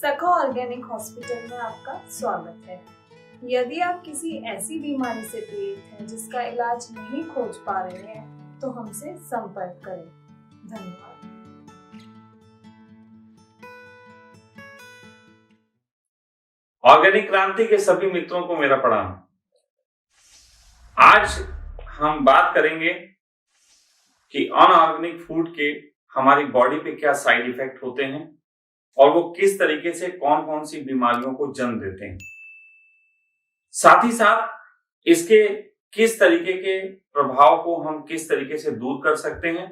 सखा organic hospital में आपका स्वागत है। यदि आप किसी ऐसी बीमारी से पीड़ित हैं जिसका इलाज नहीं खोज पा रहे हैं तो हमसे संपर्क करें। धन्यवाद। ऑर्गेनिक क्रांति के सभी मित्रों को मेरा प्रणाम। आज हम बात करेंगे कि अनऑर्गेनिक फूड के हमारी बॉडी पे क्या साइड इफेक्ट होते हैं और वो किस तरीके से कौन कौन सी बीमारियों को जन्म देते हैं, साथ ही साथ इसके किस तरीके के प्रभाव को हम किस तरीके से दूर कर सकते हैं।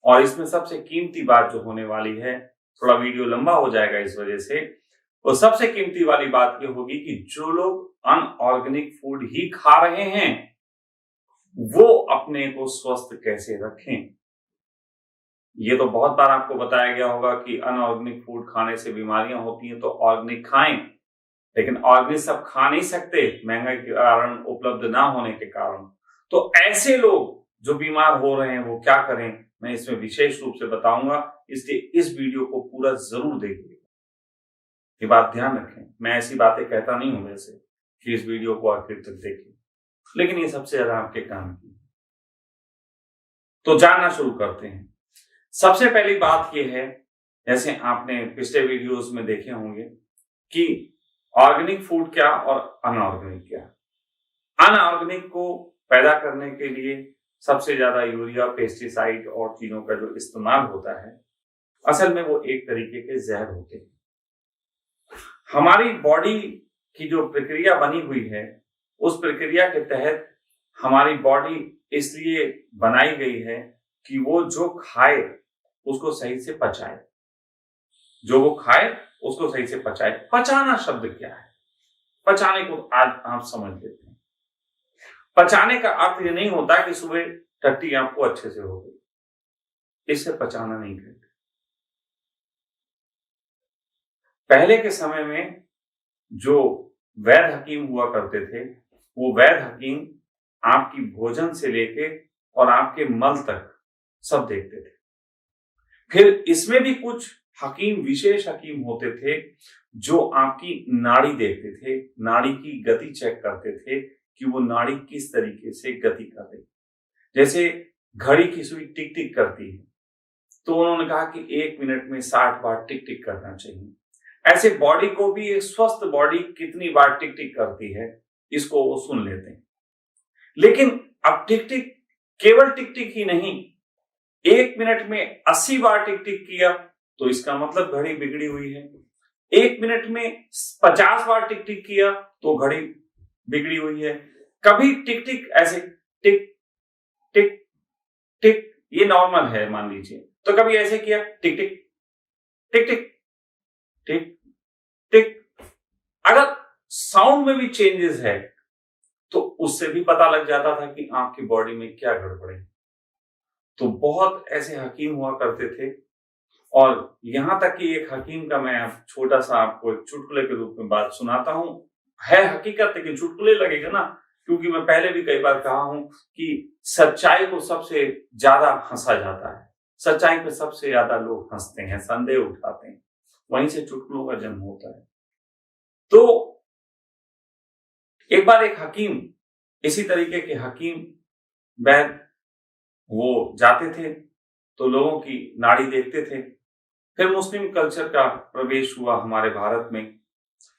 और इसमें सबसे कीमती बात जो होने वाली है, थोड़ा वीडियो लंबा हो जाएगा इस वजह से, वो सबसे कीमती वाली बात ये होगी कि जो लोग अनऑर्गेनिक फूड ही खा रहे हैं वो अपने को स्वस्थ कैसे रखें। ये तो बहुत बार आपको बताया गया होगा कि अनऑर्गेनिक फूड खाने से बीमारियां होती हैं तो ऑर्गेनिक खाएं, लेकिन ऑर्गेनिक सब खा नहीं सकते महंगाई के कारण, उपलब्ध ना होने के कारण। तो ऐसे लोग जो बीमार हो रहे हैं वो क्या करें, मैं इसमें विशेष रूप से बताऊंगा, इसलिए इस वीडियो को पूरा जरूर देखिए। ये बात ध्यान रखें, मैं ऐसी बातें कहता नहीं हूं वैसे कि इस वीडियो को आखिर तक देखें, लेकिन ये सबसे ज्यादा आपके काम की। तो जानना शुरू करते हैं। सबसे पहली बात यह है, जैसे आपने पिछले वीडियोस में देखे होंगे कि ऑर्गेनिक फूड क्या और अनऑर्गेनिक क्या। अनऑर्गेनिक को पैदा करने के लिए सबसे ज्यादा यूरिया, पेस्टिसाइड और चीजों का जो इस्तेमाल होता है, असल में वो एक तरीके के जहर होते हैं। हमारी बॉडी की जो प्रक्रिया बनी हुई है, उस प्रक्रिया के तहत हमारी बॉडी इसलिए बनाई गई है कि वो जो खाए उसको सही से पचाए, जो वो खाए उसको सही से पचाए। पचाना शब्द क्या है? पचाने को आज आप समझ लेते हैं। पचाने का अर्थ ये नहीं होता कि सुबह टट्टी आपको अच्छे से हो गई, इससे पचाना नहीं कहते। पहले के समय में जो वैद्य हकीम हुआ करते थे, वो वैद्य हकीम आपकी भोजन से लेके और आपके मल तक सब देखते थे। फिर इसमें भी कुछ हकीम, विशेष हकीम होते थे जो आपकी नाड़ी देखते थे, नाड़ी की गति चेक करते थे कि वो नाड़ी किस तरीके से गति कर रही। जैसे घड़ी की सुई टिक टिक करती है तो उन्होंने कहा कि 1 मिनट में 60 बार टिक टिक करना चाहिए। ऐसे बॉडी को भी, एक स्वस्थ बॉडी कितनी बार टिक टिक करती है इसको वो सुन लेते हैं। लेकिन अब टिक टिक केवल टिक टिक ही नहीं, 1 मिनट में 80 बार टिक टिक किया तो इसका मतलब घड़ी बिगड़ी हुई है। 1 मिनट में 50 बार टिक टिक किया तो घड़ी बिगड़ी हुई है। कभी टिक टिक ऐसे टिक टिक टिक, ये नॉर्मल है मान लीजिए, तो कभी ऐसे किया टिक टिक टिक टिक टिक टिक। अगर साउंड में भी चेंजेस है तो उससे भी पता लग जाता था कि आपकी बॉडी में क्या गड़बड़ है। तो बहुत ऐसे हकीम हुआ करते थे, और यहां तक कि एक हकीम का मैं छोटा सा आपको एक चुटकुले के रूप में बात सुनाता हूं। है हकीकत, लेकिन चुटकुले लगेगा ना, क्योंकि मैं पहले भी कई बार कहा हूं कि सच्चाई को सबसे ज्यादा हंसा जाता है, सच्चाई पे सबसे ज्यादा लोग हंसते हैं, संदेह उठाते हैं, वहीं से चुटकुलों का जन्म होता है। तो एक बार एक हकीम, इसी तरीके के हकीम वैद्य, वो जाते थे तो लोगों की नाड़ी देखते थे। फिर मुस्लिम कल्चर का प्रवेश हुआ हमारे भारत में।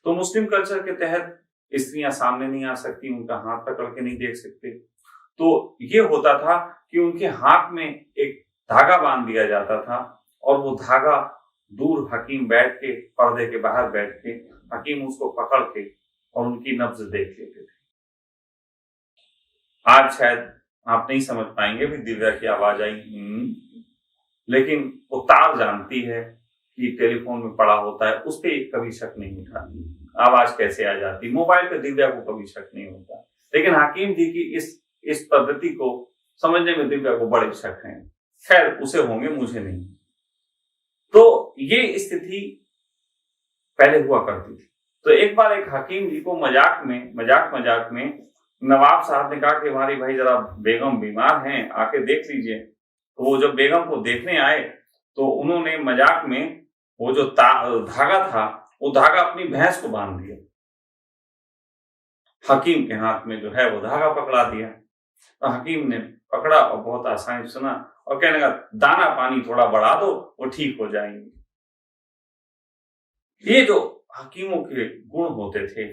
तो मुस्लिम कल्चर के तहत स्त्रियां सामने नहीं आ सकती, उनका हाथ पकड़ के नहीं देख सकते। तो ये होता था कि उनके हाथ में एक धागा बांध दिया जाता था, और वो धागा दूर हकीम बैठ के, पर्दे के बाहर बैठ के, हकीम उसको पकड़ के और उनकी नब्ज देख लेते थे। आज शायद आप नहीं समझ पाएंगे भी, दिव्या की आवाज आई, लेकिन वो तार जानती है कि टेलीफोन में पड़ा होता है, उस पर कभी शक नहीं उठाती, आवाज कैसे आ जाती। मोबाइल पे दिव्या को कभी शक नहीं होता, लेकिन हकीम जी की इस पद्धति को समझने में दिव्या को बड़े शक हैं। खैर, उसे होंगे, मुझे नहीं। तो ये स्थिति पहले हुआ करती थी। तो एक बार एक हकीम जी को मजाक में नवाब साहब ने कहा कि हमारी भाई जरा बेगम बीमार हैं, आके देख लीजिए। तो वो जब बेगम को देखने आए तो उन्होंने मजाक में वो जो धागा था वो धागा अपनी भैंस को बांध दिया, हकीम के हाथ में जो है वो धागा पकड़ा दिया। तो हकीम ने पकड़ा और बहुत आसानी से सुना और कहने लगा दाना पानी थोड़ा बढ़ा दो, वो ठीक हो जाएंगे। ये जो हकीमों के गुण होते थे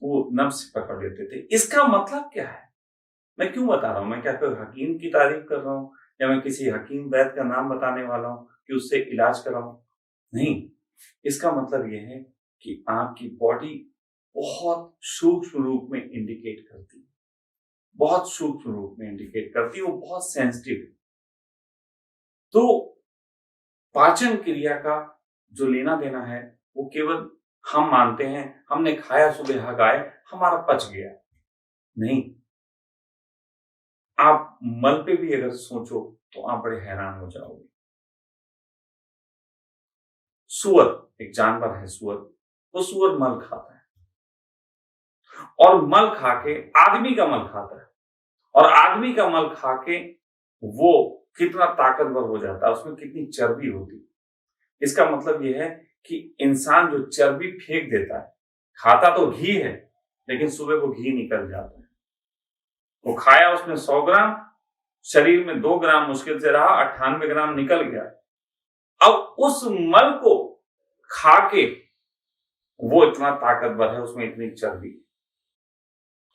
वो नफ्स पकड़ लेते थे। इसका मतलब क्या है? मैं क्यों बता रहा हूं? मैं क्या कोई हकीम की तारीफ कर रहा हूं या मैं किसी हकीम वैद्य का नाम बताने वाला हूं कि उससे इलाज कराऊं? नहीं, इसका मतलब यह है कि आपकी बॉडी बहुत सूक्ष्म रूप में इंडिकेट करती है, बहुत सूक्ष्म रूप में इंडिकेट करती है, वो बहुत सेंसिटिव है। तो पाचन क्रिया का जो लेना देना है वो केवल हम मानते हैं हमने खाया सुबह हगाए हमारा पच गया, नहीं। आप मल पे भी अगर सोचो तो आप बड़े हैरान हो जाओगे। सुअर एक जानवर है, सुअर, वो सुअर मल खाता है और मल खा के आदमी का मल खाता है और आदमी का मल खा के वो कितना ताकतवर हो जाता है, उसमें कितनी चर्बी होती है। इसका मतलब यह है कि इंसान जो चर्बी फेंक देता है, खाता तो घी है लेकिन सुबह वो घी निकल जाता है। वो खाया उसने 100 ग्राम, शरीर में 2 ग्राम मुश्किल से रहा, 98 ग्राम निकल गया। अब उस मल को खा के वो इतना ताकतवर है, उसमें इतनी चर्बी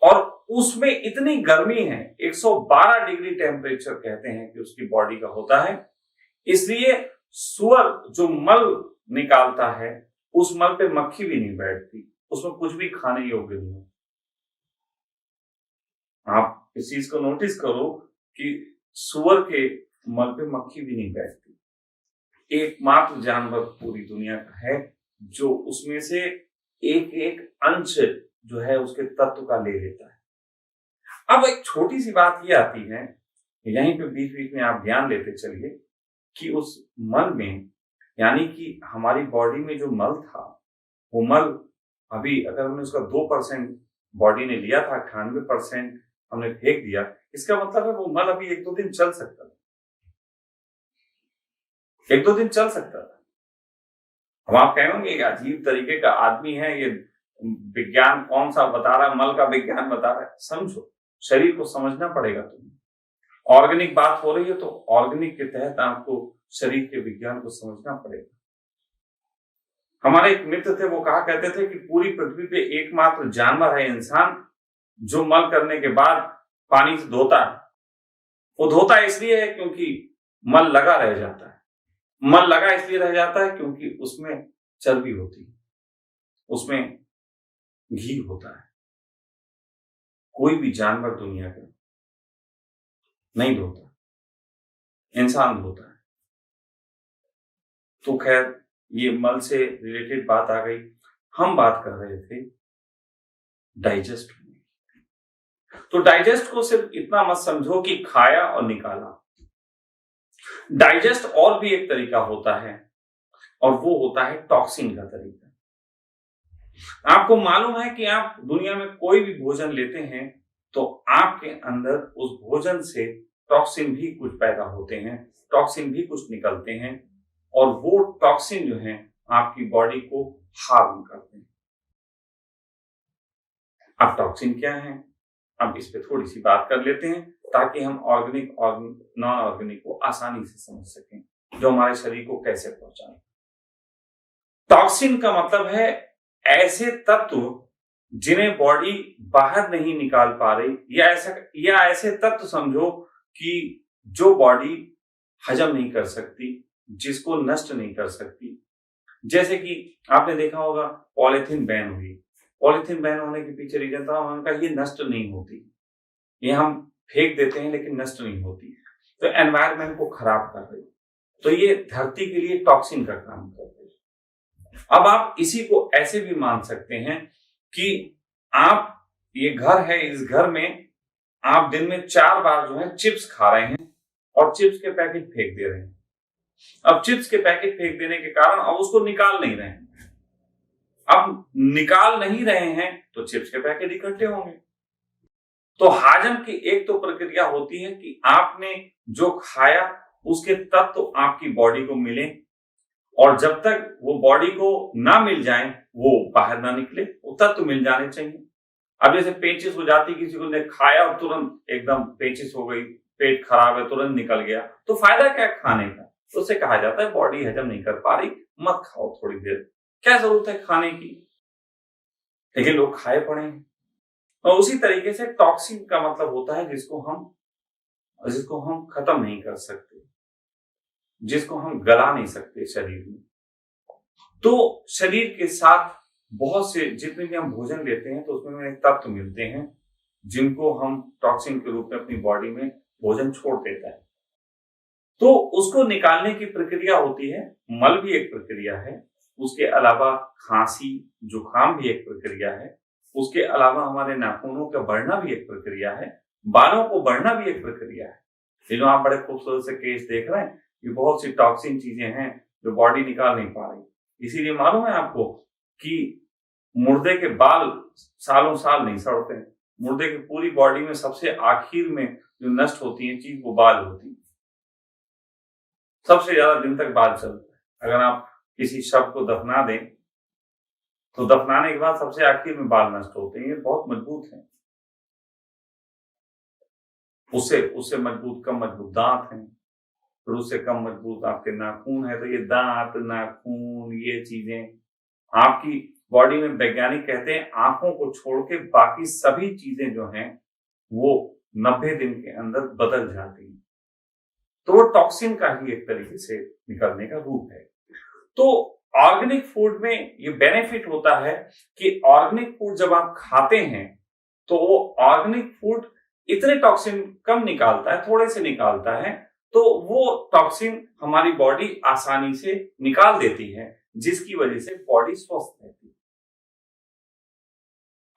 और उसमें इतनी गर्मी है, 112 डिग्री टेम्परेचर कहते हैं कि उसकी बॉडी का होता है। इसलिए सुअर जो मल निकालता है उस मल पे मक्खी भी नहीं बैठती, उसमें कुछ भी खाने योग्य नहीं है। आप इस चीज को नोटिस करो कि सुअर के मल पे मक्खी भी नहीं बैठती। एकमात्र जानवर पूरी दुनिया का है जो उसमें से एक एक अंश जो है उसके तत्व का ले लेता है। अब एक छोटी सी बात ये आती है, यहीं पे बीच बीच में आप ध्यान देते चलिए कि उस मल में, यानी कि हमारी बॉडी में जो मल था वो मल अभी अगर हमने उसका 2% बॉडी ने लिया था, 98% हमने फेंक दिया, इसका मतलब है वो मल अभी 1-2 दिन चल सकता था, 1-2 दिन चल सकता था। अब आप कहेंगे एक अजीब तरीके का आदमी है ये, विज्ञान कौन सा बता रहा है, मल का विज्ञान बता रहा है। समझो, शरीर को समझना पड़ेगा। तुम्हें ऑर्गेनिक बात हो रही है तो ऑर्गेनिक के तहत आपको शरीर के विज्ञान को समझना पड़ेगा। हमारे एक मित्र थे, वो कहा करते थे कि पूरी पृथ्वी पे एकमात्र जानवर है इंसान जो मल करने के बाद पानी से धोता है। वो धोता इसलिए है क्योंकि मल लगा रह जाता है। मल लगा इसलिए रह जाता है क्योंकि उसमें चर्बी होती है, उसमें घी होता है। कोई भी जानवर दुनिया का नहीं धोता, इंसान धोता है। तो खैर ये मल से रिलेटेड बात आ गई। हम बात कर रहे थे डाइजेस्ट में। तो डाइजेस्ट को सिर्फ इतना मत समझो कि खाया और निकाला। डाइजेस्ट और भी एक तरीका होता है और वो होता है टॉक्सिन का तरीका। आपको मालूम है कि आप दुनिया में कोई भी भोजन लेते हैं तो आपके अंदर उस भोजन से टॉक्सिन भी कुछ पैदा होते हैं, टॉक्सिन भी कुछ निकलते हैं और वो टॉक्सिन जो है आपकी बॉडी को हार्म करते हैं। अब टॉक्सिन क्या है, अब इस पे थोड़ी सी बात कर लेते हैं ताकि हम ऑर्गेनिक और नॉन ऑर्गेनिक को आसानी से समझ सकें, जो हमारे शरीर को कैसे पहुंचाए। टॉक्सिन का मतलब है ऐसे तत्व जिन्हें बॉडी बाहर नहीं निकाल पा रही, या ऐसे तत्व समझो कि जो बॉडी हजम नहीं कर सकती, जिसको नष्ट नहीं कर सकती। जैसे कि आपने देखा होगा पॉलीथीन बैन हुई, पॉलीथीन बैन होने के पीछे रीजन था उनका ये नष्ट नहीं होती, ये हम फेंक देते हैं लेकिन नष्ट नहीं होती, तो एनवायरनमेंट को खराब कर रही, तो ये धरती के लिए टॉक्सिन का काम कर रही है। अब आप इसी को ऐसे भी मान सकते हैं कि आप, ये घर है, इस घर में आप दिन में 4 बार जो है चिप्स खा रहे हैं और चिप्स के पैकेट फेंक दे रहे हैं। अब चिप्स के पैकेट फेंक देने के कारण अब उसको निकाल नहीं रहे हैं, अब निकाल नहीं रहे हैं तो चिप्स के पैकेट इकट्ठे होंगे। तो हाजम की एक तो प्रक्रिया होती है कि आपने जो खाया उसके तत्व आपकी बॉडी को मिले और जब तक वो बॉडी को ना मिल जाए वो बाहर ना निकले, वो तत्व मिल जाने चाहिए। अब जैसे पेचिस हो जाती, किसी को ने खाया और तुरंत एकदम पेचिस हो गई, पेट खराब है, तुरंत निकल गया, तो फायदा क्या खाने का? तो उससे कहा जाता है बॉडी हजम नहीं कर पा रही, मत खाओ थोड़ी देर, क्या जरूरत है खाने की। लेकिन लोग खाए पड़े हैं। और उसी तरीके से टॉक्सिन का मतलब होता है जिसको हम खत्म नहीं कर सकते, जिसको हम गला नहीं सकते शरीर में। तो शरीर के साथ बहुत से जितने भी हम भोजन लेते हैं तो उसमें तत्व मिलते हैं जिनको हम टॉक्सिन के रूप में अपनी बॉडी में भोजन छोड़ देता है। तो उसको निकालने की प्रक्रिया होती है, मल भी एक प्रक्रिया है, उसके अलावा खांसी जुकाम भी एक प्रक्रिया है, उसके अलावा हमारे नाखूनों का बढ़ना भी एक प्रक्रिया है, बालों को बढ़ना भी एक प्रक्रिया है। ये जो आप बड़े खूबसूरत से केस देख रहे हैं, ये बहुत सी टॉक्सिन चीजें हैं जो बॉडी निकाल नहीं पा रही। इसीलिए मालूम है आपको कि मुर्दे के बाल सालों साल नहीं सड़ते हैं। मुर्दे की पूरी बॉडी में सबसे आखिर में जो नष्ट होती है चीज, वो बाल होती है। सबसे ज्यादा दिन तक बाल चलता है। अगर आप किसी शव को दफना दें तो दफनाने के बाद सबसे आखिर में बाल नष्ट होते हैं। ये बहुत मजबूत है, उससे मजबूत कम मजबूत दांत हैं, फिर उससे कम मजबूत आपके नाखून है। तो ये दांत, नाखून, ये चीजें आपकी बॉडी में, वैज्ञानिक कहते हैं आंखों को छोड़ के बाकी सभी चीजें जो हैं वो 90 दिन के अंदर बदल जाती हैं। तो वो टॉक्सिन का ही एक तरीके से निकलने का रूप है। तो ऑर्गेनिक फूड में ये बेनिफिट होता है कि ऑर्गेनिक फूड जब आप खाते हैं तो वो ऑर्गेनिक फूड इतने टॉक्सिन कम निकालता है, थोड़े से निकालता है, तो वो टॉक्सिन हमारी बॉडी आसानी से निकाल देती है, जिसकी वजह से बॉडी स्वस्थ रहती है।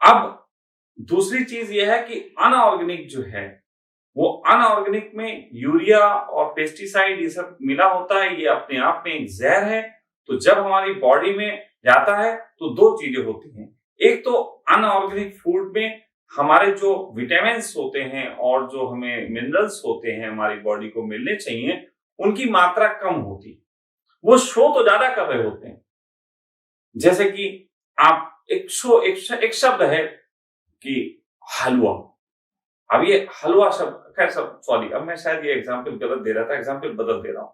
अब दूसरी चीज यह है कि अनऑर्गेनिक जो है, वो अनऑर्गेनिक में यूरिया और पेस्टिसाइड ये सब मिला होता है, ये अपने आप में एक जहर है। तो जब हमारी बॉडी में जाता है तो दो चीजें होती हैं। एक तो अनऑर्गेनिक फूड में हमारे जो विटामिन्स होते हैं और जो हमें मिनरल्स होते हैं हमारी बॉडी को मिलने चाहिए, उनकी मात्रा कम होती है। वो शो तो ज्यादा कर रहे होते हैं। जैसे कि आप एक शब्द है कि हलवा। अब ये हलवा शब्द, खैर सब सॉरी, अब मैं शायद ये एग्जाम्पल गलत दे रहा था, एग्जाम्पल बदल दे रहा हूं।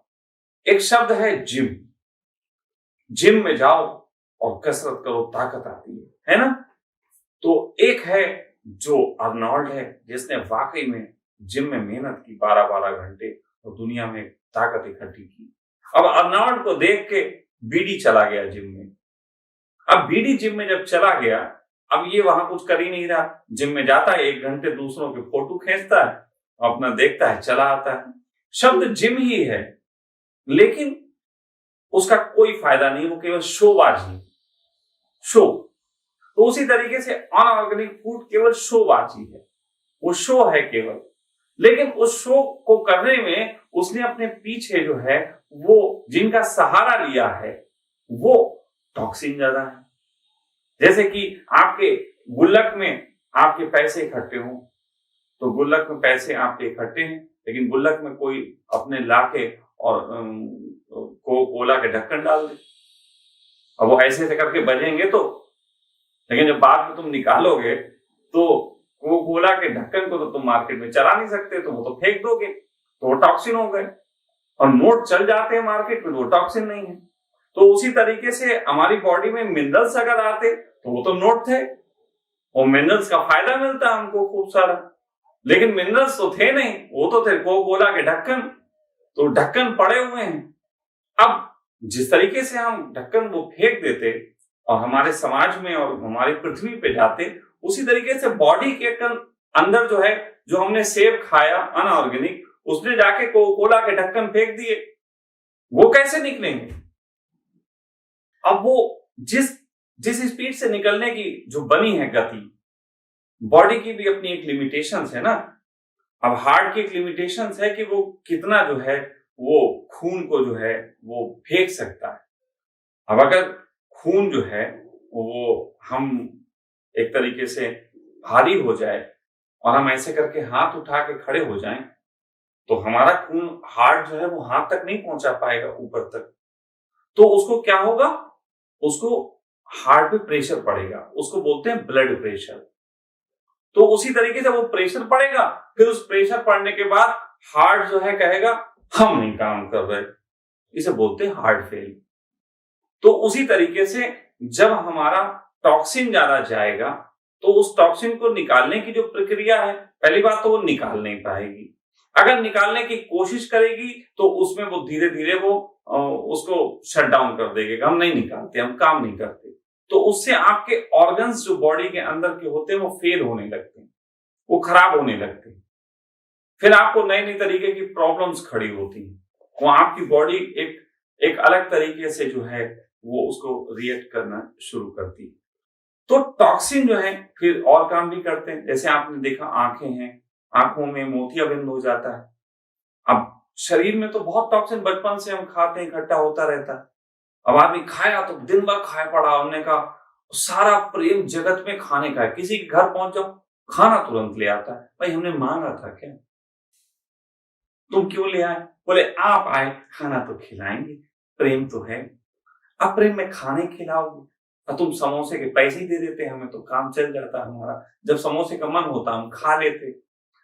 एक शब्द है जिम। जिम में जाओ और कसरत करो, ताकत आती है ना। तो एक है जो अर्नोल्ड है, जिसने वाकई में जिम में मेहनत की 12-12 घंटे और दुनिया में ताकत इकट्ठी की। अब अर्नोल्ड को देख के बीडी चला गया जिम में। अब बीडी जिम में जब चला गया, अब ये वहां कुछ कर ही नहीं रहा। जिम में जाता है, 1 घंटे दूसरों के फोटो खींचता है, अपना देखता है, चला आता है। शब्द जिम ही है, लेकिन उसका कोई फायदा नहीं, वो केवल शोबाजी, शो। तो उसी तरीके से अनऑर्गेनिक फूड केवल शोबाजी है, वो शो है केवल। लेकिन उस शो को करने में उसने अपने पीछे जो है वो जिनका सहारा लिया है वो टॉक्सिन ज्यादा है। जैसे कि आपके गुल्लक में आपके पैसे इकट्ठे हों, तो गुल्लक में पैसे आपके इकट्ठे हैं, लेकिन गुल्लक में कोई अपने लाके और कोला के ढक्कन डाल दे। अब वो ऐसे करके बजेंगे तो, लेकिन जब बाद में तुम निकालोगे तो वो कोला के ढक्कन को तो तुम मार्केट में चला नहीं सकते, तो वो तो फेंक दोगे, तो वो टॉक्सिन हो गए। और नोट चल जाते हैं मार्केट में, वो टॉक्सिन नहीं है। तो उसी तरीके से हमारी बॉडी में मिनरल्स अगर आते तो वो तो नोट थे, और मिनरल्स का फायदा मिलता है हमको खूब सारा, लेकिन मिनरल्स तो थे नहीं, वो तो थे कोला के ढक्कन, तो ढक्कन पड़े हुए हैं। अब जिस तरीके से हम ढक्कन वो फेंक देते और हमारे समाज में और हमारी पृथ्वी पे जाते, उसी तरीके से बॉडी के अंदर जो है, जो हमने सेब खाया अनऑर्गेनिक, उसने जाके कोला के ढक्कन फेंक दिए, वो कैसे निकलेंगे? अब वो जिस स्पीड से निकलने की जो बनी है गति, बॉडी की भी अपनी एक लिमिटेशंस है ना। अब हार्ट की एक लिमिटेशंस है कि वो कितना जो है वो खून को जो है वो फेंक सकता है। अब अगर खून जो है वो हम एक तरीके से भारी हो जाए और हम ऐसे करके हाथ उठा के खड़े हो जाएं, तो हमारा खून, हार्ट जो है वो हाथ तक नहीं पहुंचा पाएगा ऊपर तक। तो उसको क्या होगा, उसको हार्ट पे प्रेशर पड़ेगा, उसको बोलते हैं ब्लड प्रेशर। तो उसी तरीके से वो प्रेशर पड़ेगा, फिर उस प्रेशर पड़ने के बाद हार्ट जो है कहेगा हम नहीं काम कर रहे, इसे बोलते हैं हार्ट फेल। तो उसी तरीके से जब हमारा टॉक्सिन ज्यादा जाएगा तो उस टॉक्सिन को निकालने की जो प्रक्रिया है, पहली बात तो वो निकाल नहीं पाएगी। अगर निकालने की कोशिश करेगी तो उसमें वो धीरे धीरे वो उसको शट डाउन कर देगी, हम नहीं निकालते, हम काम नहीं करते। तो उससे आपके ऑर्गन्स जो बॉडी के अंदर के होते हैं वो फेल होने लगते हैं, वो खराब होने लगते हैं। फिर आपको नई नई तरीके की प्रॉब्लम्स खड़ी होती हैं, वो आपकी बॉडी एक अलग तरीके से जो है वो उसको रिएक्ट करना शुरू करती है। तो टॉक्सिन जो है फिर और काम भी करते हैं, जैसे आपने देखा आंखें हैं, आंखों में मोतियाबिंद हो जाता है। अब शरीर में तो बहुत टॉक्सिन बचपन से हम खाते हैं, इकट्ठा होता रहता है। अब आदमी खाया तो दिन भर खाया पड़ा, हमने कहा सारा प्रेम जगत में खाने का है, किसी के घर पहुंच जाओ खाना तुरंत ले आता है। भाई हमने मांगा था क्या, तुम क्यों ले आए? बोले आप आए खाना तो खिलाएंगे, प्रेम तो है। अब प्रेम में खाने खिलाओगे और तुम समोसे के पैसे ही दे देते, हमें तो काम चल जाता हमारा, जब समोसे का मन होता हम खा लेते।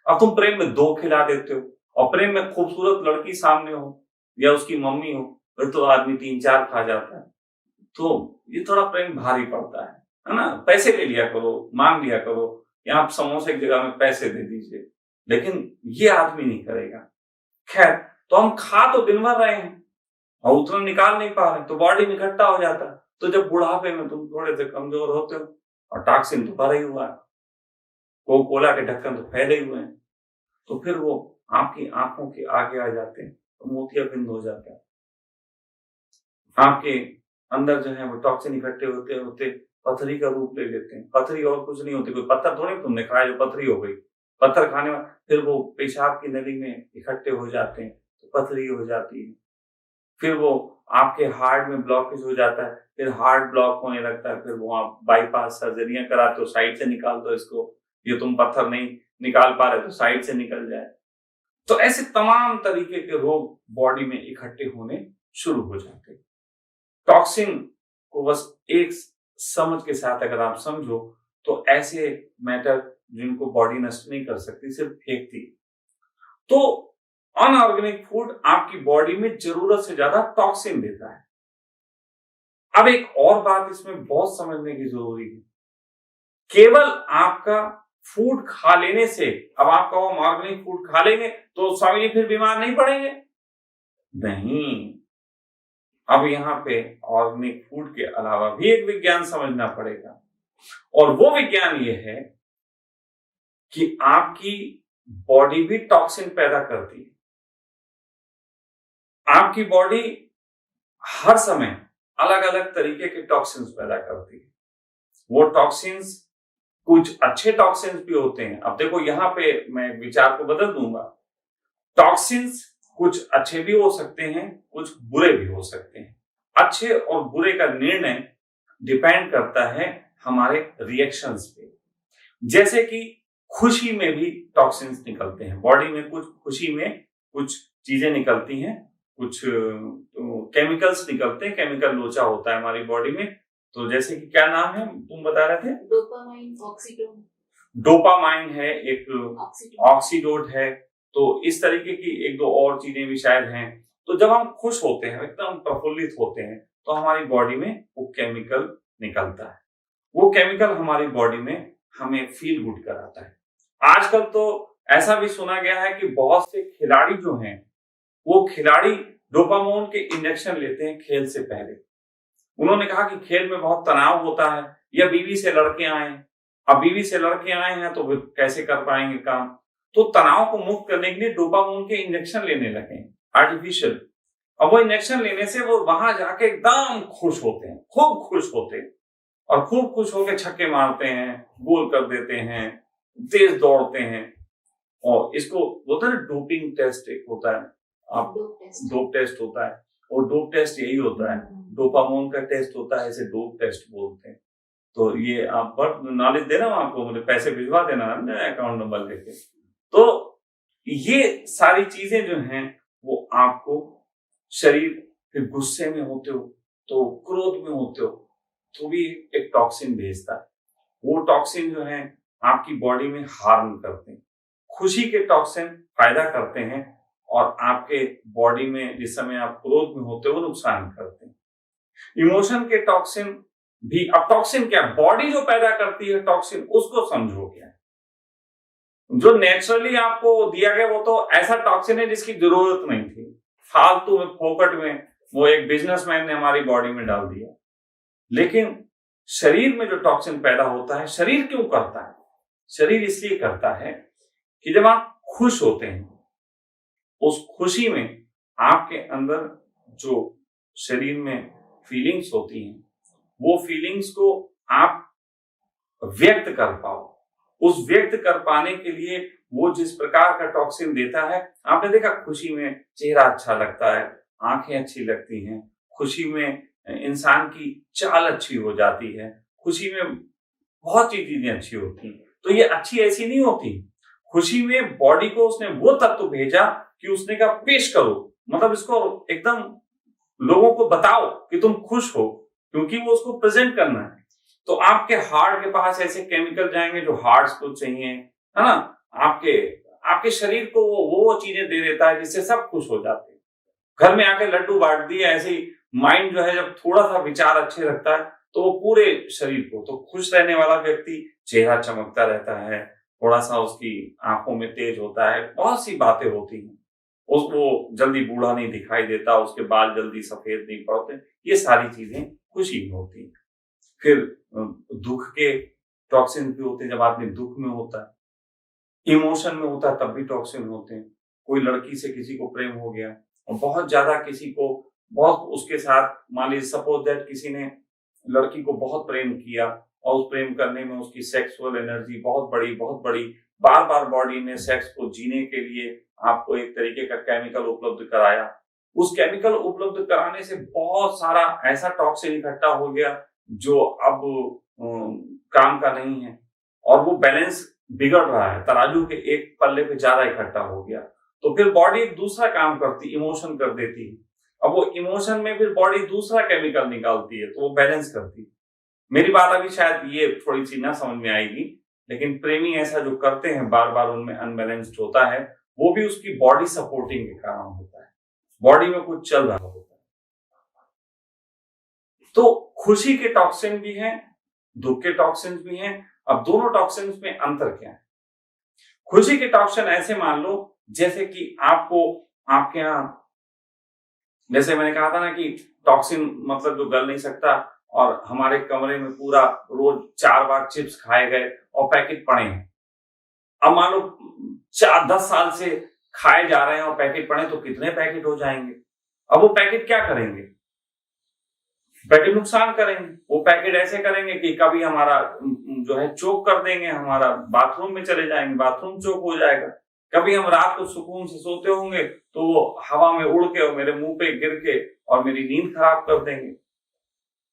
अब तुम प्रेम में 2 खिला देते हो, और प्रेम में खूबसूरत लड़की सामने हो या उसकी मम्मी हो, फिर तो आदमी 3-4 खा जाता है। तो ये थोड़ा प्रेम भारी पड़ता है ना। पैसे ले लिया करो, मांग लिया करो, या आप समोसे की जगह में पैसे दे दीजिए, लेकिन ये आदमी नहीं करेगा। खैर, तो हम खा तो दिन भर रहे हैं और उतना निकाल नहीं पा रहे, तो बॉडी में इकट्ठा हो जाता है। तो जब बुढ़ापे में तुम थोड़े से कमजोर होते हो और टॉक्सिन तो भरा ही हुआ है, कोका कोला के ढक्कन तो फैले हुए हैं, तो फिर वो आपकी आंखों के आगे आ जाते हैं, तो मोतियाबिंद हो जाता है। आपके अंदर जो है वो टॉक्सिन इकट्ठे होते होते पथरी का रूप ले लेते हैं। पथरी और कुछ नहीं होती, कोई पत्थर थोड़ी तुमने खाया जो पथरी हो गई। पत्थर खाने में फिर वो पेशाब की नली में इकट्ठे हो जाते हैं, तो पथरी हो जाती है। फिर वो आपके हार्ट में ब्लॉकेज हो जाता है, फिर हार्ट ब्लॉक होने लगता है, फिर वो आप बाईपास सर्जरियां कराते हो, साइड से निकाल दो इसको, ये तुम पत्थर नहीं निकाल पा रहे तो साइड से निकल जाए। तो ऐसे तमाम तरीके के रोग बॉडी में इकट्ठे होने शुरू हो जाते हैं। टॉक्सिन को बस एक समझ के साथ अगर आप समझो तो ऐसे मैटर जिनको बॉडी नष्ट नहीं कर सकती, सिर्फ फेंकती। तो अनऑर्गेनिक फूड आपकी बॉडी में जरूरत से ज्यादा टॉक्सिन देता है। अब एक और बात इसमें बहुत समझने की जरूरी है, केवल आपका फूड खा लेने से, अब आपका वो ऑर्गेनिक फूड खा लेंगे तो स्वामी जी फिर बीमार नहीं पड़ेंगे, नहीं। अब यहाँ पे ऑर्गेनिक फूड के अलावा भी एक विज्ञान समझना पड़ेगा, और वो विज्ञान ये है कि आपकी बॉडी भी टॉक्सिन पैदा करती है। आपकी बॉडी हर समय अलग अलग तरीके के टॉक्सिन्स पैदा करती है। वो टॉक्सिन्स कुछ अच्छे टॉक्सिन्स भी होते हैं। अब देखो यहाँ पे मैं विचार को बदल दूंगा, टॉक्सिन्स कुछ अच्छे भी हो सकते हैं, कुछ बुरे भी हो सकते हैं। अच्छे और बुरे का निर्णय डिपेंड करता है हमारे रिएक्शंस पे। जैसे कि खुशी में भी टॉक्सिन्स निकलते हैं बॉडी में, कुछ खुशी में कुछ चीजें निकलती हैं, कुछ केमिकल्स निकलते हैं, केमिकल लोचा होता है हमारी बॉडी में। तो जैसे कि क्या नाम है तुम बता रहे थे? डोपामाइन, ऑक्सीटोन। डोपामाइन है, एक ऑक्सीडोट है, तो इस तरीके की 1-2 और चीजें भी शायद हैं। तो जब हम खुश होते हैं, एकदम प्रफुल्लित होते हैं, तो हमारी बॉडी में वो केमिकल निकलता है। वो केमिकल हमारी बॉडी में हमें फील गुड कराता है। आजकल तो ऐसा भी सुना गया है कि बहुत से खिलाड़ी जो हैं, वो खिलाड़ी डोपामाइन के इंजेक्शन लेते हैं खेल से पहले। उन्होंने कहा कि खेल में बहुत तनाव होता है, या बीवी से लड़के आए, अब बीवी से लड़के आए हैं तो कैसे कर पाएंगे काम, तो तनाव को मुक्त करने के लिए डोपामाइन के इंजेक्शन लेने लगे आर्टिफिशियल। अब वो इंजेक्शन लेने से वो वहां जाके एकदम खुश होते हैं, खूब खुश होते हैं, और खूब खुश होकर छक्के मारते हैं, गोल कर देते हैं, तेज दौड़ते हैं। और इसको बोलते हैं डोपिंग टेस्ट एक होता है, आप डोप टेस्ट होता है, और डोप टेस्ट यही होता है, डोपामाइन का टेस्ट होता है, इसे डोप टेस्ट बोलते हैं। तो ये आप बहुत नॉलेज दे रहा हूं आपको, मुझे पैसे भिजवा देना अकाउंट नंबर लेके। तो ये सारी चीजें जो हैं वो आपको शरीर के गुस्से में होते हो तो क्रोध में होते हो तो भी एक टॉक्सिन भेजता है। वो टॉक्सिन जो है आपकी बॉडी में हार्म करते हैं। खुशी के टॉक्सिन फायदा करते हैं और आपके बॉडी में जिस समय आप क्रोध में होते हो वो नुकसान करते हैं। इमोशन के टॉक्सिन भी, अब टॉक्सिन क्या, बॉडी जो पैदा करती है टॉक्सिन, उसको समझो क्या है। जो नेचुरली आपको दिया गया वो तो ऐसा टॉक्सिन है जिसकी जरूरत नहीं थी, फालतू में फोकट में वो एक बिजनेसमैन ने हमारी बॉडी में डाल दिया। लेकिन शरीर में जो टॉक्सिन पैदा होता है, शरीर क्यों करता है? शरीर इसलिए करता है कि जब आप खुश होते हैं, उस खुशी में आपके अंदर जो शरीर में फीलिंग्स होती हैं, वो फीलिंग्स को आप व्यक्त कर पाओ। उस व्यक्त कर पाने के लिए वो जिस प्रकार का टॉक्सिन देता है, आपने देखा खुशी में चेहरा अच्छा लगता है, आंखें अच्छी लगती हैं, खुशी में इंसान की चाल अच्छी हो जाती है, खुशी में बहुत सी चीजें अच्छी होती हैं। तो ये अच्छी ऐसी नहीं होती, खुशी में बॉडी को उसने वो तत्व भेजा कि उसने कहा पेश करो, मतलब इसको एकदम लोगों को बताओ कि तुम खुश हो, क्योंकि वो उसको प्रेजेंट करना है। तो आपके हार्ट के पास ऐसे केमिकल जाएंगे जो हार्ट को चाहिए, है ना, आपके शरीर को वो चीजें दे देता है जिससे सब खुश हो जाते हैं। घर में आके लड्डू बांट दिए, ऐसे ही माइंड जो है जब थोड़ा सा विचार अच्छे रखता है तो वो पूरे शरीर को, तो खुश रहने वाला व्यक्ति चेहरा चमकता रहता है, थोड़ा सा उसकी आंखों में तेज होता है, बहुत सी बातें होती हैं, वो जल्दी बूढ़ा नहीं दिखाई देता, उसके बाल जल्दी सफेद नहीं पड़ते, ये सारी चीजें खुशी में होती हैं। फिर दुख के टॉक्सिन भी होते हैं, जब आदमी दुख में होता है, इमोशन में होता है तब भी टॉक्सिन होते हैं। कोई लड़की से किसी को प्रेम हो गया और बहुत ज्यादा किसी को बहुत उसके साथ, मान लीजिए सपोज दैट किसी ने लड़की को बहुत प्रेम किया और उस प्रेम करने में उसकी सेक्सुअल एनर्जी बहुत बड़ी, बार बार बॉडी ने सेक्स को जीने के लिए आपको एक तरीके का केमिकल उपलब्ध कराया। उस केमिकल उपलब्ध कराने से बहुत सारा ऐसा टॉक्सिन इकट्ठा हो गया जो अब काम का नहीं है और वो बैलेंस बिगड़ रहा है, तराजू के एक पल्ले पे ज्यादा इकट्ठा हो गया। तो फिर बॉडी एक दूसरा काम करती, इमोशन कर देती है। अब वो इमोशन में फिर बॉडी दूसरा केमिकल निकालती है, तो वो बैलेंस करती है। मेरी बात अभी शायद ये थोड़ी सी ना समझ में आएगी, लेकिन प्रेमी ऐसा जो करते हैं, बार बार उनमें अनबैलेंस्ड होता है, वो भी उसकी बॉडी सपोर्टिंग के कारण होता है, बॉडी में कुछ चल रहा होता है। तो खुशी के टॉक्सिन भी हैं, दुख के टॉक्सिन भी हैं। अब दोनों टॉक्सिन में अंतर क्या है? खुशी के टॉक्सिन ऐसे मान लो जैसे कि आपको आपके यहाँ, जैसे मैंने कहा था ना कि टॉक्सिन मतलब जो गल नहीं सकता, और हमारे कमरे में पूरा रोज 4 बार चिप्स खाए गए और पैकेट पड़े हैं। अब मान लो 10 साल से खाए जा रहे हैं और पैकेट पड़े, तो कितने पैकेट हो जाएंगे? अब वो पैकेट क्या करेंगे? पैकेट नुकसान करेंगे। वो पैकेट ऐसे करेंगे कि कभी हमारा जो है चोक कर देंगे, हमारा बाथरूम में चले जाएंगे, बाथरूम चोक हो जाएगा। कभी हम रात को सुकून से सोते होंगे तो वो हवा में उड़ के और मेरे मुंह पे गिर के और मेरी नींद खराब कर देंगे,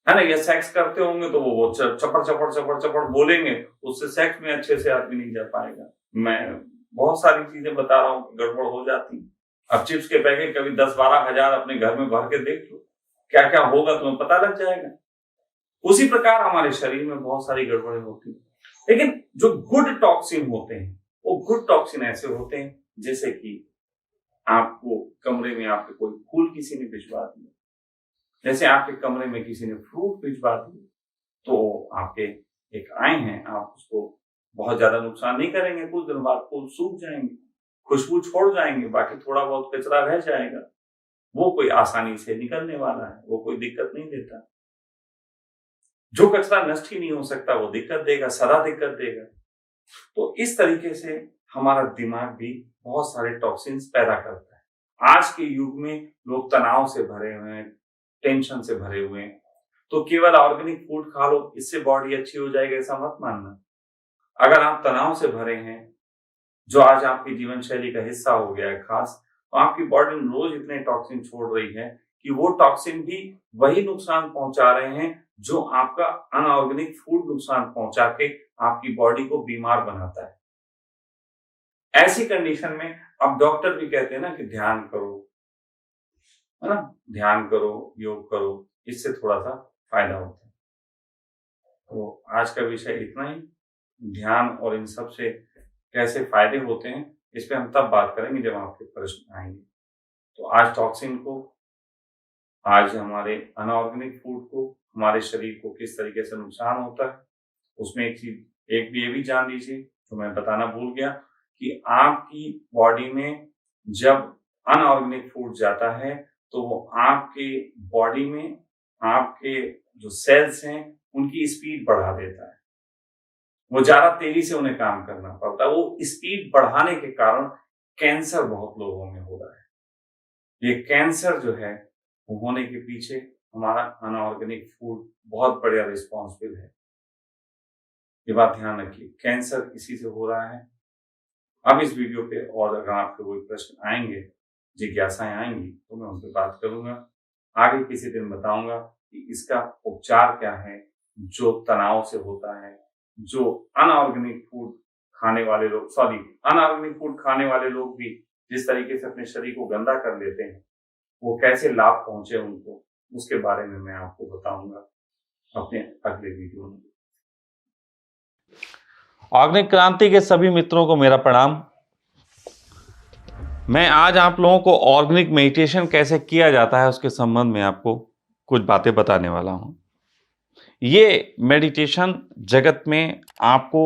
है ना। या सेक्स करते होंगे तो वो चपड़ बोलेंगे, उससे सेक्स में अच्छे से आदमी नहीं जा पाएगा। मैं बहुत सारी चीजें बता रहा हूँ, गड़बड़ हो जाती। अब चिप्स के पैकेट कभी 10-12 हजार अपने घर में भर के देख लो, क्या क्या होगा तुम्हें पता लग जाएगा। उसी प्रकार हमारे शरीर में बहुत सारी गड़बड़ें होती हैं। लेकिन जो गुड टॉक्सिन होते हैं, वो गुड टॉक्सिन ऐसे होते हैं जैसे कि आपको कमरे में आपके कोई फूल किसी ने भिजवा दिया, जैसे आपके कमरे में किसी ने फ्रूट भिजवा दिया, तो आपके एक आए हैं, आप उसको बहुत ज्यादा नुकसान नहीं करेंगे, कुछ दिन बाद फूल सूख जाएंगे, खुशबू छोड़ जाएंगे, बाकी थोड़ा बहुत कचरा रह जाएगा, वो कोई आसानी से निकलने वाला है, वो कोई दिक्कत नहीं देता। जो कचरा नष्ट ही नहीं हो सकता वो दिक्कत देगा, सदा दिक्कत देगा। तो इस तरीके से हमारा दिमाग भी बहुत सारे टॉक्सिन्स पैदा करता है। आज के युग में लोग तनाव से भरे हुए हैं, टेंशन से भरे हुए हैं, तो केवल ऑर्गेनिक फूड खा लो इससे बॉडी अच्छी हो जाएगी ऐसा मत मानना। अगर आप तनाव से भरे हैं, जो आज आपकी जीवन शैली का हिस्सा हो गया है खास, तो आपकी बॉडी रोज इतने टॉक्सिन छोड़ रही है कि वो टॉक्सिन भी वही नुकसान पहुंचा रहे हैं जो आपका अनऑर्गेनिक फूड नुकसान पहुंचा के आपकी बॉडी को बीमार बनाता है। ऐसी कंडीशन में अब डॉक्टर भी कहते हैं ना कि ध्यान करो, है ना, ध्यान करो, योग करो, इससे थोड़ा सा फायदा होता है। तो आज का विषय इतना ही। ध्यान और इन सब से कैसे फायदे होते हैं इस पे हम तब बात करेंगे जब आपके प्रश्न आएंगे। तो आज टॉक्सिन को, आज हमारे अनऑर्गेनिक फूड को, हमारे शरीर को किस तरीके से नुकसान होता है, उसमें एक चीज ये भी जान लीजिए तो मैं बताना भूल गया कि आपकी बॉडी में जब अनऑर्गेनिक फूड जाता है तो वो आपके बॉडी में आपके जो सेल्स हैं उनकी स्पीड बढ़ा देता है। वो ज्यादा तेजी से उन्हें काम करना पड़ता है। वो स्पीड बढ़ाने के कारण कैंसर बहुत लोगों में हो रहा है। ये कैंसर जो है वो होने के पीछे हमारा अनऑर्गेनिक फूड बहुत बड़ा रिस्पॉन्सिबल है। ये बात ध्यान रखिए, कैंसर इसी से हो रहा है। अब इस वीडियो पे और अगर आपके कोई प्रश्न आएंगे, जिज्ञासाएं आएंगी तो मैं उन पर बात करूंगा। आगे किसी दिन बताऊंगा कि इसका उपचार क्या है जो तनाव से होता है, जो अनऑर्गेनिक फूड खाने वाले लोग भी जिस तरीके से अपने शरीर को गंदा कर लेते हैं वो कैसे लाभ पहुंचे उनको, उसके बारे में मैं आपको बताऊंगा अपने अगले वीडियो में। ऑर्गेनिक क्रांति के सभी मित्रों को मेरा प्रणाम। मैं आज आप लोगों को ऑर्गेनिक मेडिटेशन कैसे किया जाता है उसके संबंध में आपको कुछ बातें बताने वाला हूं। ये मेडिटेशन जगत में आपको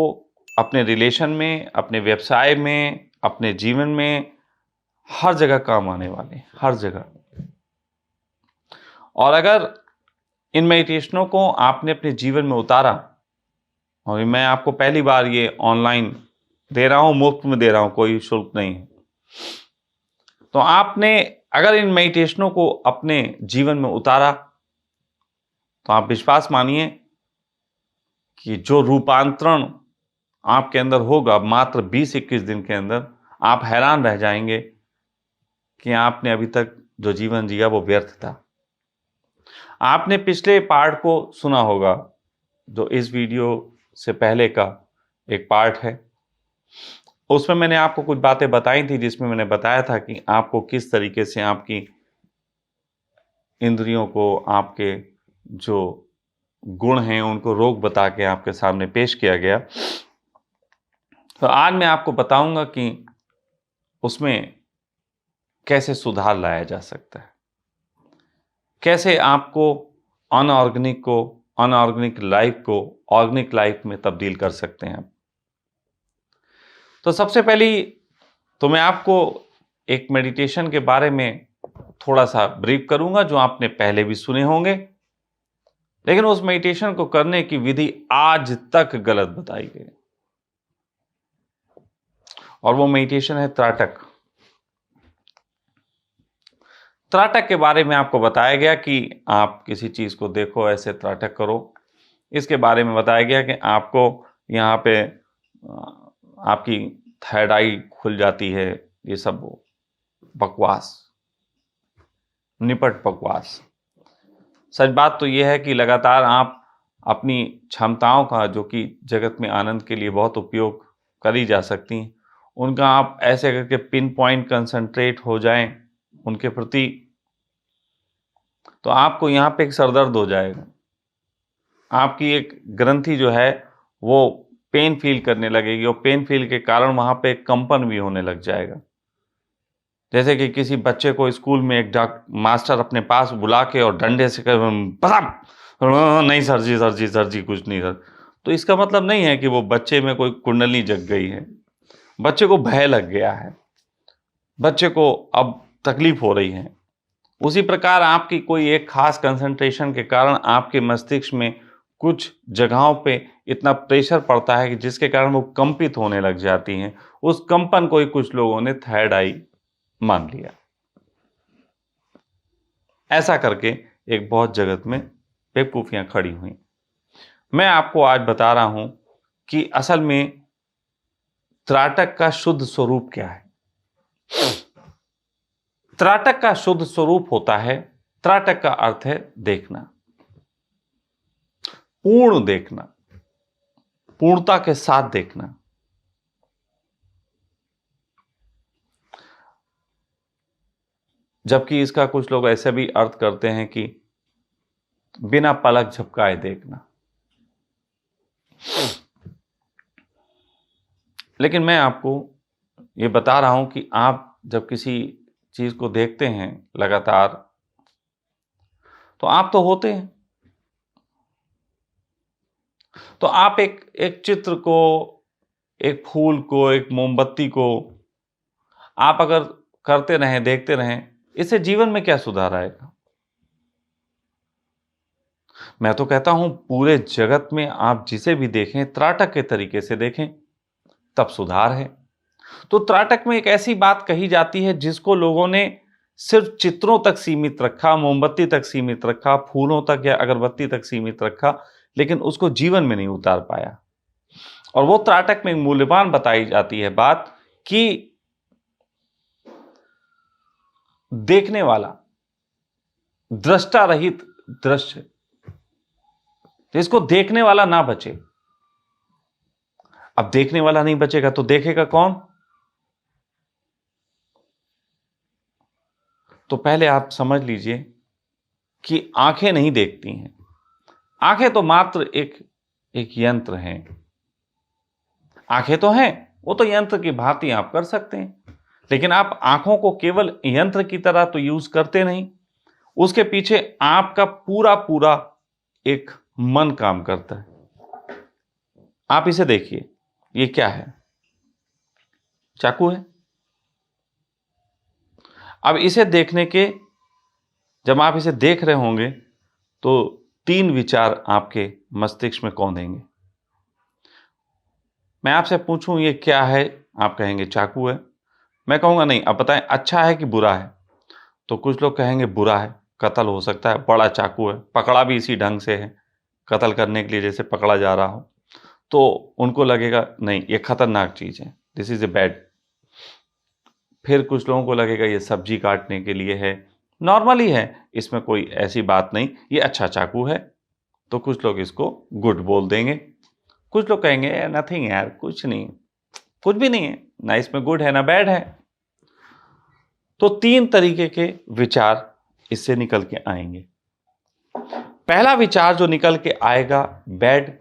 अपने रिलेशन में, अपने व्यवसाय में, अपने जीवन में हर जगह काम आने वाले हैं, हर जगह। और अगर इन मेडिटेशनों को आपने अपने जीवन में उतारा, और मैं आपको पहली बार ये ऑनलाइन दे रहा हूं, मुफ्त में दे रहा हूं, कोई शुल्क नहीं है, तो आपने अगर इन मेडिटेशनों को अपने जीवन में उतारा तो आप विश्वास मानिए कि जो रूपांतरण आपके अंदर होगा मात्र 20-21 दिन के अंदर, आप हैरान रह जाएंगे कि आपने अभी तक जो जीवन जिया वो व्यर्थ था। आपने पिछले पार्ट को सुना होगा जो इस वीडियो से पहले का एक पार्ट है। उसमें मैंने आपको कुछ बातें बताई थी जिसमें मैंने बताया था कि आपको किस तरीके से आपकी इंद्रियों को, आपके जो गुण हैं उनको रोग बता के आपके सामने पेश किया गया। तो आज मैं आपको बताऊंगा कि उसमें कैसे सुधार लाया जा सकता है, कैसे आपको अनऑर्गेनिक लाइफ को ऑर्गेनिक लाइफ में तब्दील कर सकते हैं। तो सबसे पहली तो मैं आपको एक मेडिटेशन के बारे में थोड़ा सा ब्रीफ करूंगा जो आपने पहले भी सुने होंगे, लेकिन उस मेडिटेशन को करने की विधि आज तक गलत बताई गई। और वो मेडिटेशन है त्राटक। त्राटक के बारे में आपको बताया गया कि आप किसी चीज को देखो ऐसे त्राटक करो। इसके बारे में बताया गया कि आपको यहाँ पे आपकी थायराइड खुल जाती है। ये सब बकवास, निपट बकवास। सच बात तो यह है कि लगातार आप अपनी क्षमताओं का, जो कि जगत में आनंद के लिए बहुत उपयोग करी जा सकती हैं, उनका आप ऐसे करके पिन पॉइंट कंसंट्रेट हो जाएं उनके प्रति, तो आपको यहाँ पे एक सरदर्द हो जाएगा। आपकी एक ग्रंथि जो है वो पेन फील करने लगेगी और पेन फील के कारण वहाँ पे एक कंपन भी होने लग जाएगा। जैसे कि किसी बच्चे को स्कूल में एक मास्टर अपने पास बुला के और डंडे से नहीं सर जी कुछ नहीं सर, तो इसका मतलब नहीं है कि वो बच्चे में कोई कुंडली जग गई है। बच्चे को भय लग गया है, बच्चे को अब तकलीफ हो रही है। उसी प्रकार आपकी कोई एक खास कंसंट्रेशन के कारण आपके मस्तिष्क में कुछ जगहों पे इतना प्रेशर पड़ता है कि जिसके कारण वो कंपित होने लग जाती हैं। उस कंपन को ही कुछ लोगों ने थर्ड आई मान लिया। ऐसा करके एक बहुत जगत में बेवकूफियां खड़ी हुई। मैं आपको आज बता रहा हूं कि असल में त्राटक का शुद्ध स्वरूप क्या है। त्राटक का शुद्ध स्वरूप होता है, त्राटक का अर्थ है देखना, पूर्ण देखना, पूर्णता के साथ देखना। जबकि इसका कुछ लोग ऐसे भी अर्थ करते हैं कि बिना पलक झपकाए देखना। लेकिन मैं आपको ये बता रहा हूं कि आप जब किसी चीज को देखते हैं लगातार, तो आप तो होते हैं। तो आप एक चित्र को, एक फूल को, एक मोमबत्ती को आप अगर करते रहें, देखते रहें, इससे जीवन में क्या सुधार आएगा? मैं तो कहता हूं पूरे जगत में आप जिसे भी देखें त्राटक के तरीके से देखें, तब सुधार है। तो त्राटक में एक ऐसी बात कही जाती है जिसको लोगों ने सिर्फ चित्रों तक सीमित रखा, मोमबत्ती तक सीमित रखा, फूलों तक या अगरबत्ती तक सीमित रखा, लेकिन उसको जीवन में नहीं उतार पाया। और वो त्राटक में मूल्यवान बताई जाती है बात कि देखने वाला दृष्टा रहित दृश्य, इसको देखने वाला ना बचे। अब देखने वाला नहीं बचेगा तो देखेगा कौन? तो पहले आप समझ लीजिए कि आंखें नहीं देखती हैं। आंखें तो मात्र एक यंत्र हैं। आंखें तो हैं, वो तो यंत्र की भांति आप कर सकते हैं, लेकिन आप आंखों को केवल यंत्र की तरह तो यूज करते नहीं। उसके पीछे आपका पूरा पूरा एक मन काम करता है। आप इसे देखिए, ये क्या है? चाकू है। अब इसे देखने के, जब आप इसे देख रहे होंगे तो 3 विचार आपके मस्तिष्क में कौन देंगे? मैं आपसे पूछूं ये क्या है, आप कहेंगे चाकू है। मैं कहूंगा नहीं, अब बताएं अच्छा है कि बुरा है? तो कुछ लोग कहेंगे बुरा है, कत्ल हो सकता है, बड़ा चाकू है, पकड़ा भी इसी ढंग से है, कत्ल करने के लिए जैसे पकड़ा जा रहा हो, तो उनको लगेगा नहीं ये खतरनाक चीज है, दिस इज ए बैड। फिर कुछ लोगों को लगेगा ये सब्जी काटने के लिए है, नॉर्मल ही है, इसमें कोई ऐसी बात नहीं, ये अच्छा चाकू है। तो कुछ लोग इसको गुड बोल देंगे। कुछ लोग कहेंगे नथिंग यार, कुछ नहीं, कुछ भी नहीं है, ना इसमें गुड है ना बैड है। तो 3 तरीके के विचार इससे निकल के आएंगे। पहला विचार जो निकल के आएगा बैड,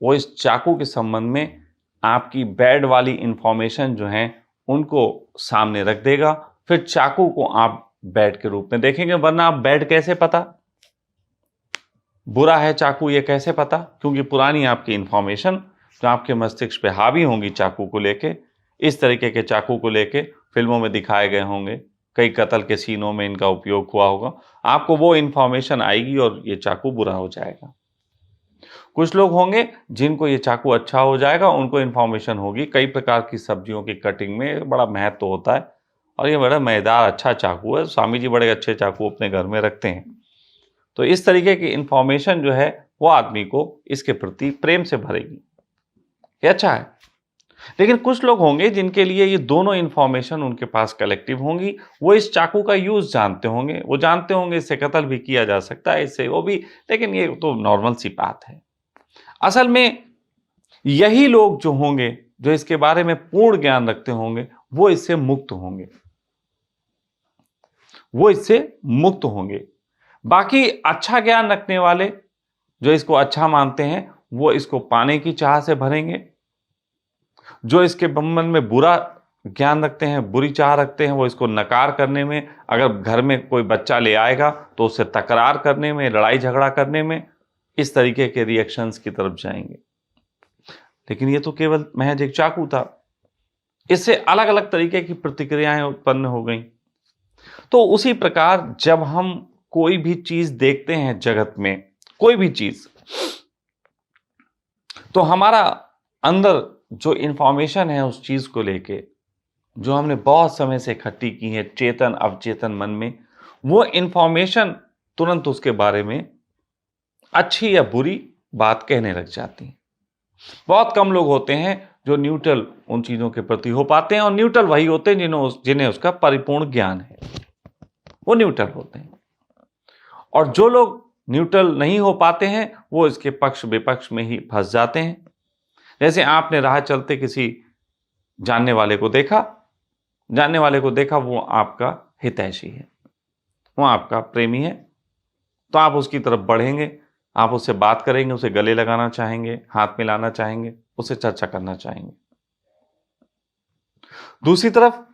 वो इस चाकू के संबंध में आपकी बैड वाली इंफॉर्मेशन जो है उनको सामने रख देगा। फिर चाकू को आप बैड के रूप में देखेंगे, वरना आप बैड कैसे पता, बुरा है चाकू ये कैसे पता? क्योंकि पुरानी आपकी इंफॉर्मेशन जो आपके मस्तिष्क पे हावी होंगी चाकू को लेके, इस तरीके के चाकू को लेके फिल्मों में दिखाए गए होंगे, कई कत्ल के सीनों में इनका उपयोग हुआ होगा, आपको वो इंफॉर्मेशन आएगी और ये चाकू बुरा हो जाएगा। कुछ लोग होंगे जिनको ये चाकू अच्छा हो जाएगा, उनको इंफॉर्मेशन होगी कई प्रकार की सब्जियों की कटिंग में बड़ा महत्व होता है और ये बड़ा मजेदार अच्छा चाकू है, स्वामी जी बड़े अच्छे चाकू अपने घर में रखते हैं। तो इस तरीके की इंफॉर्मेशन जो है वो आदमी को इसके प्रति प्रेम से भरेगी, ये अच्छा है। लेकिन कुछ लोग होंगे जिनके लिए ये दोनों इंफॉर्मेशन उनके पास कलेक्टिव होंगी, वो इस चाकू का यूज जानते होंगे, वो जानते होंगे इससे कत्ल भी किया जा सकता है, इससे वो भी, लेकिन ये तो नॉर्मल सी बात है। असल में यही लोग जो होंगे जो इसके बारे में पूर्ण ज्ञान रखते होंगे वो इससे मुक्त होंगे, वो इससे मुक्त होंगे। बाकी अच्छा ज्ञान रखने वाले जो इसको अच्छा मानते हैं वो इसको पाने की चाह से भरेंगे। जो इसके संबंध में बुरा ज्ञान रखते हैं, बुरी चाह रखते हैं, वो इसको नकार करने में, अगर घर में कोई बच्चा ले आएगा तो उससे तकरार करने में, लड़ाई झगड़ा करने में, इस तरीके के रिएक्शंस की तरफ जाएंगे। लेकिन ये तो केवल महज एक चाकू था, इससे अलग अलग तरीके की प्रतिक्रियाएं उत्पन्न हो गई। तो उसी प्रकार जब हम कोई भी चीज देखते हैं जगत में, कोई भी चीज, तो हमारा अंदर जो इंफॉर्मेशन है उस चीज को लेके, जो हमने बहुत समय से इकट्ठी की है चेतन अवचेतन मन में, वो इंफॉर्मेशन तुरंत उसके बारे में अच्छी या बुरी बात कहने लग जाती है। बहुत कम लोग होते हैं जो न्यूट्रल उन चीजों के प्रति हो पाते हैं, और न्यूट्रल वही होते हैं जिन्हें उसका परिपूर्ण ज्ञान है, वो न्यूट्रल होते हैं। और जो लोग न्यूट्रल नहीं हो पाते हैं वो इसके पक्ष विपक्ष में ही फंस जाते हैं। जैसे आपने राह चलते किसी जानने वाले को देखा, वो आपका हितैषी है, वो आपका प्रेमी है, तो आप उसकी तरफ बढ़ेंगे, आप उससे बात करेंगे, उसे गले लगाना चाहेंगे, हाथ मिलाना चाहेंगे, उससे चर्चा करना चाहेंगे। दूसरी तरफ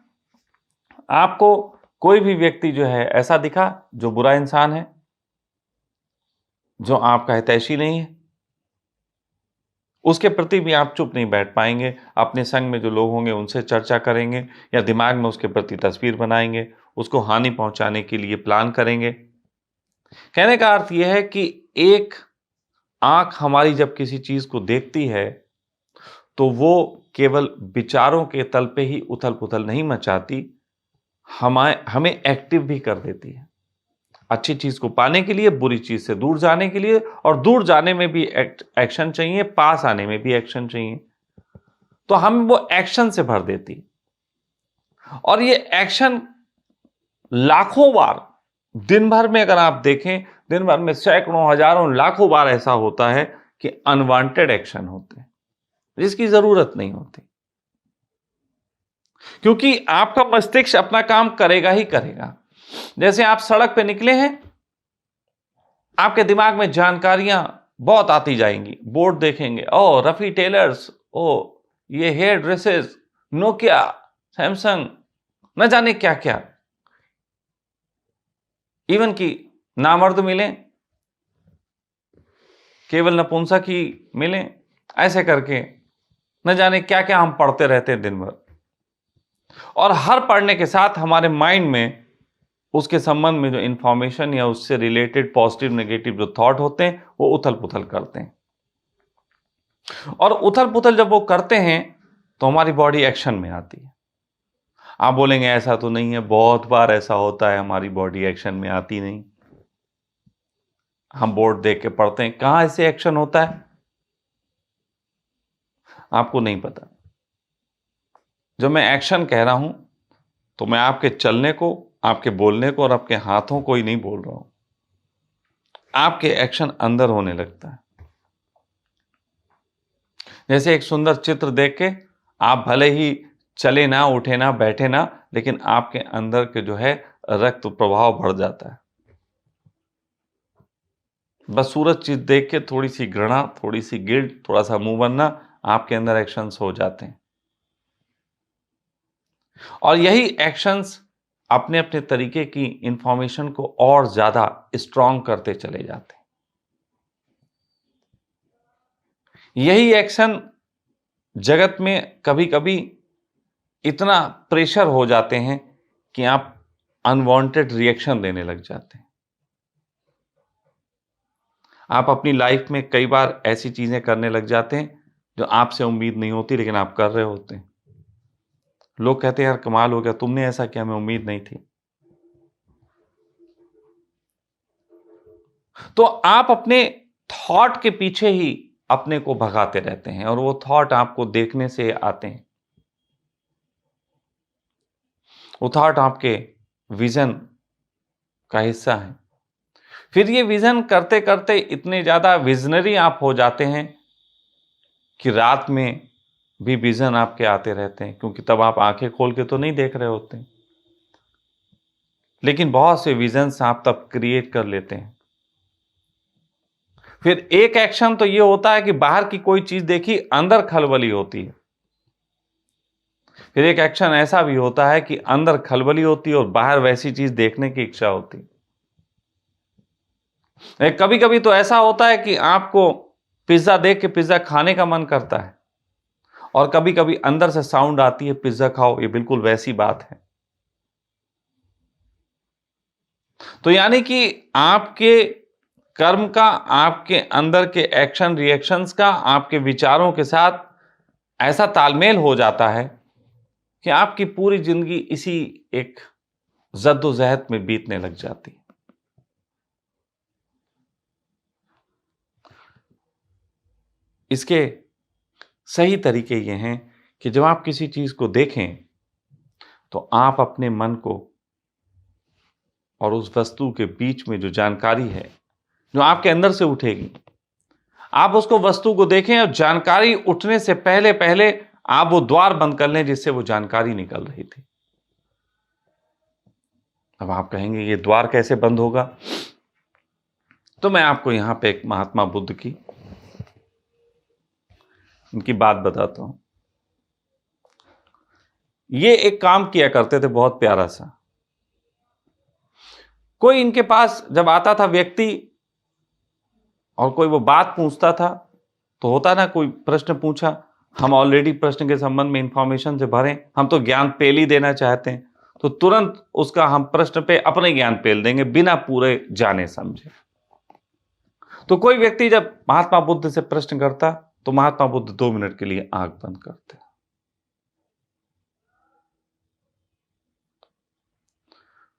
आपको कोई भी व्यक्ति जो है ऐसा दिखा जो बुरा इंसान है, जो आपका हितैषी नहीं है, उसके प्रति भी आप चुप नहीं बैठ पाएंगे। अपने संग में जो लोग होंगे उनसे चर्चा करेंगे या दिमाग में उसके प्रति तस्वीर बनाएंगे, उसको हानि पहुंचाने के लिए प्लान करेंगे। कहने का अर्थ यह है कि एक आंख हमारी जब किसी चीज को देखती है तो वो केवल विचारों के तल पे ही उथल पुथल नहीं मचाती, हमें एक्टिव भी कर देती है, अच्छी चीज को पाने के लिए, बुरी चीज से दूर जाने के लिए, और दूर जाने में भी एक्शन चाहिए, पास आने में भी एक्शन चाहिए। तो हम वो एक्शन से भर देती, और ये एक्शन लाखों बार दिन भर में अगर आप देखें, दिन भर में सैकड़ों, हजारों, लाखों बार ऐसा होता है कि अनवांटेड एक्शन होते हैं जिसकी जरूरत नहीं होती, क्योंकि आपका मस्तिष्क अपना काम करेगा ही करेगा। जैसे आप सड़क पे निकले हैं, आपके दिमाग में जानकारियां बहुत आती जाएंगी, बोर्ड देखेंगे, ओ रफी टेलर्स, ओ ये हेयर ड्रेसेस, नोकिया, सैमसंग, न जाने क्या क्या, इवन कि नामर्द मिले, केवल नपुंसक ही मिले, ऐसे करके न जाने क्या क्या हम पढ़ते रहते हैं दिन भर। और हर पढ़ने के साथ हमारे माइंड में उसके संबंध में जो इंफॉर्मेशन या उससे रिलेटेड पॉजिटिव नेगेटिव जो थॉट होते हैं वो उथल पुथल करते हैं, और उथल पुथल जब वो करते हैं तो हमारी बॉडी एक्शन में आती है। आप बोलेंगे ऐसा तो नहीं है, बहुत बार ऐसा होता है हमारी बॉडी एक्शन में आती नहीं। हम बोर्ड देख के पढ़ते हैं, कहां ऐसे एक्शन होता है आपको नहीं पता। जो मैं एक्शन कह रहा हूं तो मैं आपके चलने को, आपके बोलने को और आपके हाथों को ही नहीं बोल रहा हूं, आपके एक्शन अंदर होने लगता है। जैसे एक सुंदर चित्र देख के आप भले ही चले ना, उठे ना, बैठे ना, लेकिन आपके अंदर के जो है रक्त प्रवाह बढ़ जाता है। बस सूरज चीज देख के थोड़ी सी घृणा, थोड़ी सी गिल्ट, थोड़ा सा मुंह बनना, आपके अंदर एक्शंस हो जाते हैं, और यही एक्शंस अपने अपने तरीके की इंफॉर्मेशन को और ज्यादा स्ट्रॉन्ग करते चले जाते हैं। यही एक्शन जगत में कभी कभी इतना प्रेशर हो जाते हैं कि आप अनवांटेड रिएक्शन देने लग जाते हैं। आप अपनी लाइफ में कई बार ऐसी चीजें करने लग जाते हैं जो आपसे उम्मीद नहीं होती, लेकिन आप कर रहे होते हैं। लोग कहते हैं यार कमाल हो गया, तुमने ऐसा किया, हमें उम्मीद नहीं थी। तो आप अपने थॉट के पीछे ही अपने को भगाते रहते हैं, और वो थॉट आपको देखने से आते हैं। वो थॉट आपके विजन का हिस्सा है। फिर ये विजन करते करते इतने ज्यादा विजनरी आप हो जाते हैं कि रात में भी विजन आपके आते रहते हैं, क्योंकि तब आप आंखें खोल के तो नहीं देख रहे होते, लेकिन बहुत से विजन्स आप तब क्रिएट कर लेते हैं। फिर एक एक्शन तो ये होता है कि बाहर की कोई चीज देखी, अंदर खलबली होती है। फिर एक एक्शन ऐसा भी होता है कि अंदर खलबली होती है और बाहर वैसी चीज देखने की इच्छा होती है। कभी कभी तो ऐसा होता है कि आपको पिज्जा देख के पिज्जा खाने का मन करता है, और कभी कभी अंदर से साउंड आती है पिज्जा खाओ, ये बिल्कुल वैसी बात है। तो यानी कि आपके कर्म का, आपके अंदर के एक्शन रिएक्शंस का, आपके विचारों के साथ ऐसा तालमेल हो जाता है कि आपकी पूरी जिंदगी इसी एक जद्दोजहद में बीतने लग जाती है। इसके सही तरीके ये हैं कि जब आप किसी चीज को देखें तो आप अपने मन को और उस वस्तु के बीच में जो जानकारी है जो आपके अंदर से उठेगी, आप उसको वस्तु को देखें और जानकारी उठने से पहले पहले आप वो द्वार बंद कर लें जिससे वो जानकारी निकल रही थी। अब आप कहेंगे ये द्वार कैसे बंद होगा? तो मैं आपको यहां पे एक महात्मा बुद्ध की इनकी बात बताता हूं। ये एक काम किया करते थे बहुत प्यारा सा। कोई इनके पास जब आता था व्यक्ति और कोई वो बात पूछता था, तो होता ना, कोई प्रश्न पूछा, हम ऑलरेडी प्रश्न के संबंध में इंफॉर्मेशन से भरे, हम तो ज्ञान पेल ही देना चाहते हैं, तो तुरंत उसका हम प्रश्न पे अपने ज्ञान पेल देंगे बिना पूरे जाने समझे। तो कोई व्यक्ति जब महात्मा बुद्ध से प्रश्न करता तो महात्मा बुद्ध 2 मिनट के लिए आंख बंद करते,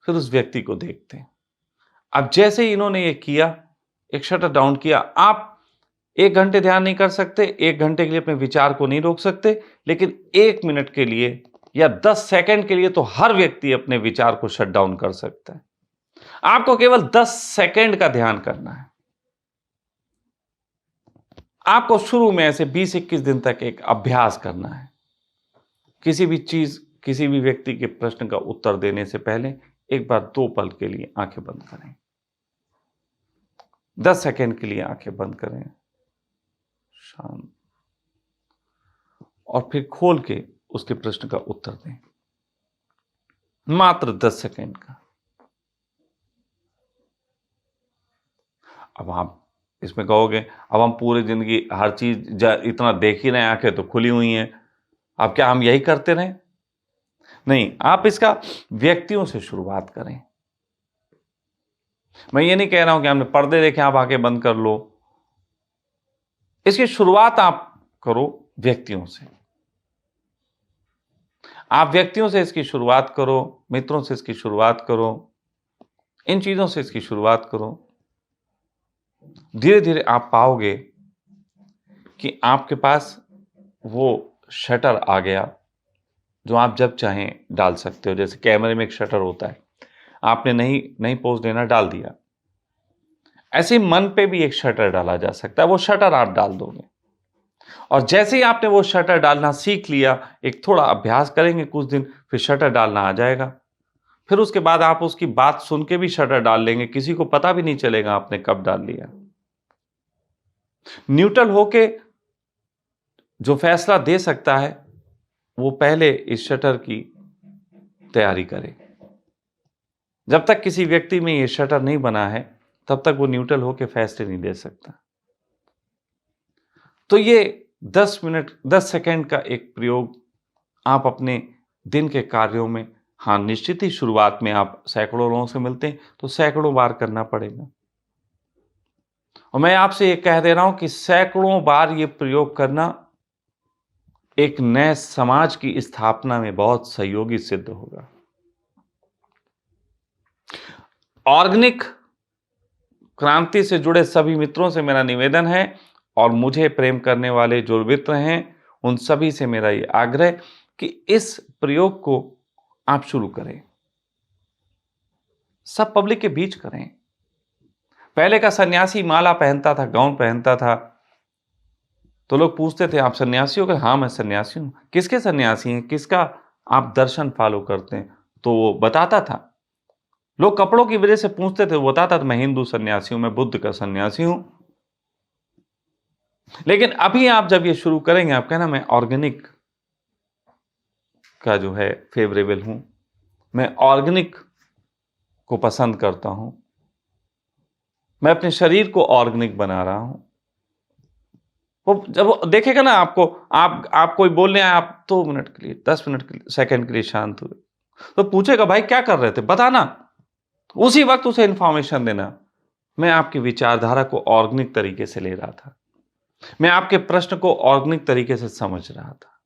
फिर उस व्यक्ति को देखते हैं। अब जैसे ही इन्होंने ये किया, एक शटर डाउन किया, आप 1 घंटे ध्यान नहीं कर सकते, 1 घंटे के लिए अपने विचार को नहीं रोक सकते, लेकिन 1 मिनट के लिए या 10 सेकंड के लिए तो हर व्यक्ति अपने विचार को शट डाउन कर सकता है। आपको केवल 10 सेकंड का ध्यान करना है। आपको शुरू में ऐसे 20-21 दिन तक एक अभ्यास करना है। किसी भी चीज, किसी भी व्यक्ति के प्रश्न का उत्तर देने से पहले एक बार 2 पल के लिए आंखें बंद करें, 10 सेकंड के लिए आंखें बंद करें, शांत, और फिर खोल के उसके प्रश्न का उत्तर दें, मात्र 10 सेकंड का। अब आप इसमें कहोगे, अब हम पूरी जिंदगी हर चीज इतना देख ही रहे हैं, आंखें तो खुली हुई हैं, अब क्या हम यही करते रहें? नहीं, आप इसका व्यक्तियों से शुरुआत करें। मैं ये नहीं कह रहा हूं कि हमने पर्दे देखे आप आंखें बंद कर लो। इसकी शुरुआत आप करो व्यक्तियों से। आप व्यक्तियों से इसकी शुरुआत करो, मित्रों से इसकी शुरुआत करो, इन चीजों से इसकी शुरुआत करो। धीरे धीरे आप पाओगे कि आपके पास वो शटर आ गया जो आप जब चाहें डाल सकते हो। जैसे कैमरे में एक शटर होता है, आपने नहीं पोज देना, डाल दिया। ऐसे मन पे भी एक शटर डाला जा सकता है, वो शटर आप डाल दोगे। और जैसे ही आपने वो शटर डालना सीख लिया, एक थोड़ा अभ्यास करेंगे कुछ दिन, फिर शटर डालना आ जाएगा। फिर उसके बाद आप उसकी बात सुन के भी शटर डाल लेंगे, किसी को पता भी नहीं चलेगा आपने कब डाल लिया। न्यूट्रल होके जो फैसला दे सकता है वो पहले इस शटर की तैयारी करे। जब तक किसी व्यक्ति में ये शटर नहीं बना है, तब तक वो न्यूट्रल होकर फैसले नहीं दे सकता। तो ये 10 सेकंड का एक प्रयोग आप अपने दिन के कार्यों में, हाँ निश्चित ही शुरुआत में आप सैकड़ों लोगों से मिलते हैं तो सैकड़ों बार करना पड़ेगा। और मैं आपसे ये कह दे रहा हूं कि सैकड़ों बार ये प्रयोग करना एक नए समाज की स्थापना में बहुत सहयोगी सिद्ध होगा। ऑर्गेनिक क्रांति से जुड़े सभी मित्रों से मेरा निवेदन है, और मुझे प्रेम करने वाले जो मित्र हैं उन सभी से मेरा ये आग्रह कि इस प्रयोग को आप शुरू करें, सब पब्लिक के बीच करें। पहले का सन्यासी माला पहनता था, गाउन पहनता था, तो लोग पूछते थे आप सन्यासी हो? हाँ मैं सन्यासी हूं। किसके सन्यासी हैं, किसका आप दर्शन फॉलो करते हैं? तो वो बताता था। लोग कपड़ों की वजह से पूछते थे, वो बताता था मैं हिंदू सन्यासी हूं, मैं बुद्ध का सन्यासी हूं। लेकिन अभी आप जब ये शुरू करेंगे, आप कहना मैं ऑर्गेनिक का जो है फेवरेबल हूं, मैं ऑर्गेनिक को पसंद करता हूं, मैं अपने शरीर को ऑर्गेनिक बना रहा हूं। वो जब वो देखेगा ना आपको, आप कोई बोलने आए, आप 2 मिनट के लिए, 10 मिनट के लिए, सेकंड के लिए शांत हुए, तो पूछेगा भाई क्या कर रहे थे, बताना। उसी वक्त उसे इंफॉर्मेशन देना, मैं आपकी विचारधारा को ऑर्गेनिक तरीके से ले रहा था, मैं आपके प्रश्न को ऑर्गेनिक तरीके से समझ रहा था।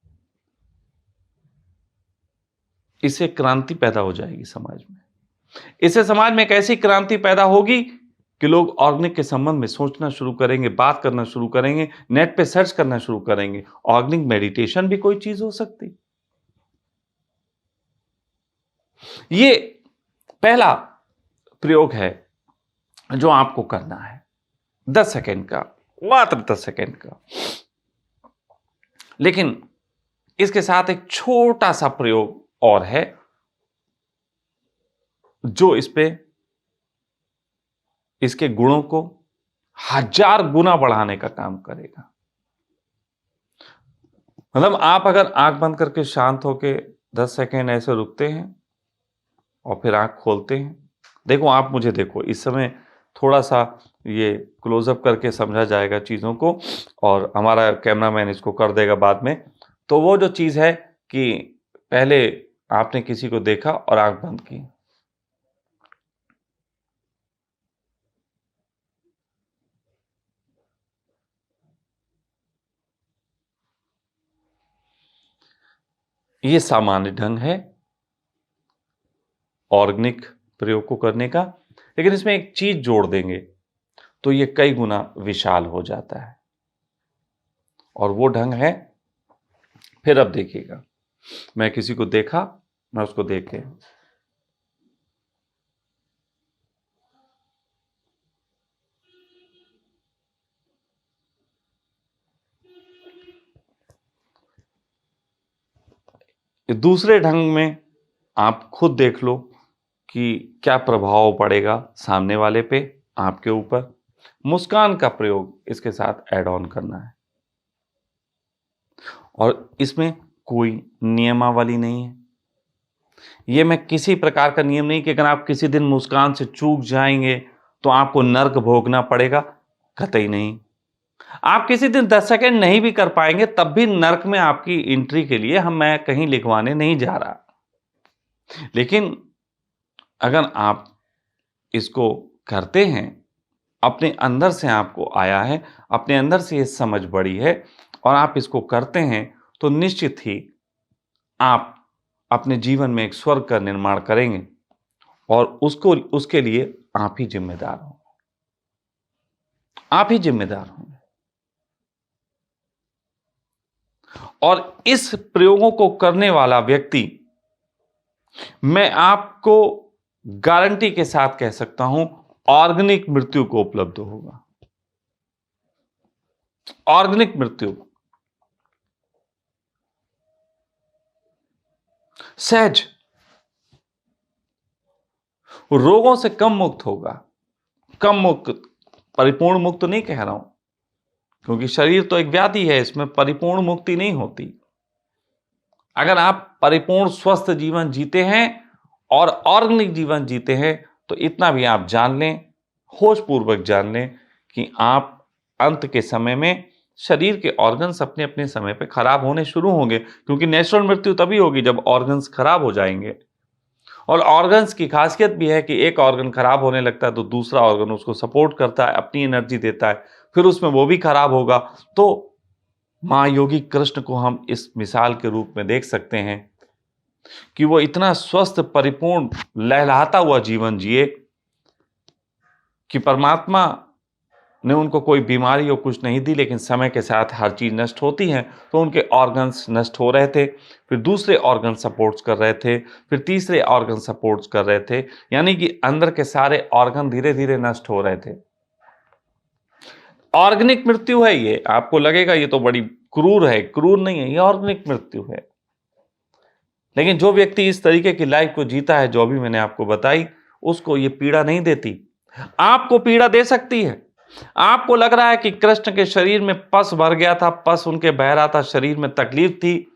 इससे क्रांति पैदा हो जाएगी समाज में। इससे समाज में एक ऐसी क्रांति पैदा होगी कि लोग ऑर्गेनिक के संबंध में सोचना शुरू करेंगे, बात करना शुरू करेंगे, नेट पे सर्च करना शुरू करेंगे। ऑर्गेनिक मेडिटेशन भी कोई चीज हो सकती। ये पहला प्रयोग है जो आपको करना है, 10 सेकंड का, मात्र 10 सेकंड का। लेकिन इसके साथ एक छोटा सा प्रयोग और है जो इस पे, इसके गुणों को 1000 गुना बढ़ाने का काम करेगा। मतलब आप अगर आंख बंद करके शांत होके 10 सेकेंड ऐसे रुकते हैं और फिर आंख खोलते हैं, देखो आप मुझे देखो, इस समय थोड़ा सा ये क्लोजअप करके समझा जाएगा चीज़ों को, और हमारा कैमरामैन इसको कर देगा बाद में। तो वो जो चीज़ है कि पहले आपने किसी को देखा और आंख बंद की, ये सामान्य ढंग है ऑर्गेनिक प्रयोग को करने का, लेकिन इसमें एक चीज जोड़ देंगे तो ये कई गुना विशाल हो जाता है, और वो ढंग है, फिर अब देखिएगा, मैं किसी को देखा, मैं उसको देख के दूसरे ढंग में आप खुद देख लो कि क्या प्रभाव पड़ेगा सामने वाले पे, आपके ऊपर। मुस्कान का प्रयोग इसके साथ ऐड ऑन करना है, और इसमें कोई नियमावली नहीं है। ये मैं किसी प्रकार का नियम नहीं कि अगर आप किसी दिन मुस्कान से चूक जाएंगे तो आपको नर्क भोगना पड़ेगा, कतई नहीं। आप किसी दिन 10 सेकेंड नहीं भी कर पाएंगे तब भी नर्क में आपकी एंट्री के लिए मैं कहीं लिखवाने नहीं जा रहा। लेकिन अगर आप इसको करते हैं, अपने अंदर से आपको आया है, अपने अंदर से ये समझ बड़ी है और आप इसको करते हैं, तो निश्चित ही आप अपने जीवन में एक स्वर्ग का निर्माण करेंगे, और उसके लिए आप ही जिम्मेदार होंगे, आप ही जिम्मेदार होंगे। और इस प्रयोगों को करने वाला व्यक्ति, मैं आपको गारंटी के साथ कह सकता हूं, ऑर्गेनिक मृत्यु को उपलब्ध होगा। ऑर्गेनिक मृत्यु सहज, रोगों से कम मुक्त होगा। कम मुक्त, परिपूर्ण मुक्त नहीं कह रहा हूं, क्योंकि शरीर तो एक व्याधि है, इसमें परिपूर्ण मुक्ति नहीं होती। अगर आप परिपूर्ण स्वस्थ जीवन जीते हैं और ऑर्गेनिक जीवन जीते हैं, तो इतना भी आप जान लें, होशपूर्वक जान लें कि आप अंत के समय में शरीर के ऑर्गन्स अपने अपने समय पे खराब होने शुरू होंगे, क्योंकि नेचुरल मृत्यु तभी होगी जब ऑर्गन्स खराब हो जाएंगे। और ऑर्गन्स की खासियत भी है कि एक ऑर्गन खराब होने लगता है तो दूसरा ऑर्गन उसको सपोर्ट करता है, अपनी एनर्जी देता है, फिर उसमें वो भी खराब होगा। तो मां योगी कृष्ण को हम इस मिसाल के रूप में देख सकते हैं कि वो इतना स्वस्थ, परिपूर्ण, लहलहाता हुआ जीवन जिए कि परमात्मा ने उनको कोई बीमारी और कुछ नहीं दी, लेकिन समय के साथ हर चीज नष्ट होती है, तो उनके ऑर्गन्स नष्ट हो रहे थे, फिर दूसरे ऑर्गन सपोर्ट्स कर रहे थे, फिर तीसरे ऑर्गन सपोर्ट्स कर रहे थे, यानी कि अंदर के सारे ऑर्गन धीरे धीरे नष्ट हो रहे थे। ऑर्गेनिक मृत्यु है ये। आपको लगेगा ये तो बड़ी क्रूर है, क्रूर नहीं है, ये ऑर्गेनिक मृत्यु है। लेकिन जो व्यक्ति इस तरीके की लाइफ को जीता है, जो अभी मैंने आपको बताई, उसको ये पीड़ा नहीं देती। आपको पीड़ा दे सकती है। आपको लग रहा है कि कृष्ण के शरीर में पस भर गया था, पस उनके बह रहा था, शरीर में तकलीफ थी,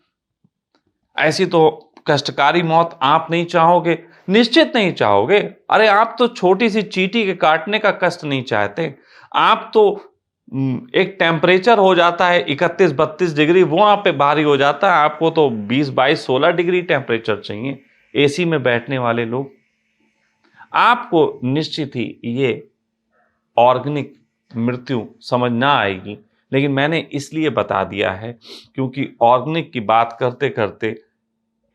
ऐसी तो कष्टकारी मौत आप नहीं चाहोगे, निश्चित नहीं चाहोगे। अरे आप तो छोटी सी चींटी के काटने का कष्ट नहीं चाहते। आप तो एक टेम्परेचर हो जाता है 31-32 डिग्री, वो आप पे भारी हो जाता है। आपको तो 20-22-16 डिग्री टेम्परेचर चाहिए, एसी में बैठने वाले लोग। आपको निश्चित ही ये ऑर्गेनिक मृत्यु समझ ना आएगी, लेकिन मैंने इसलिए बता दिया है क्योंकि ऑर्गेनिक की बात करते करते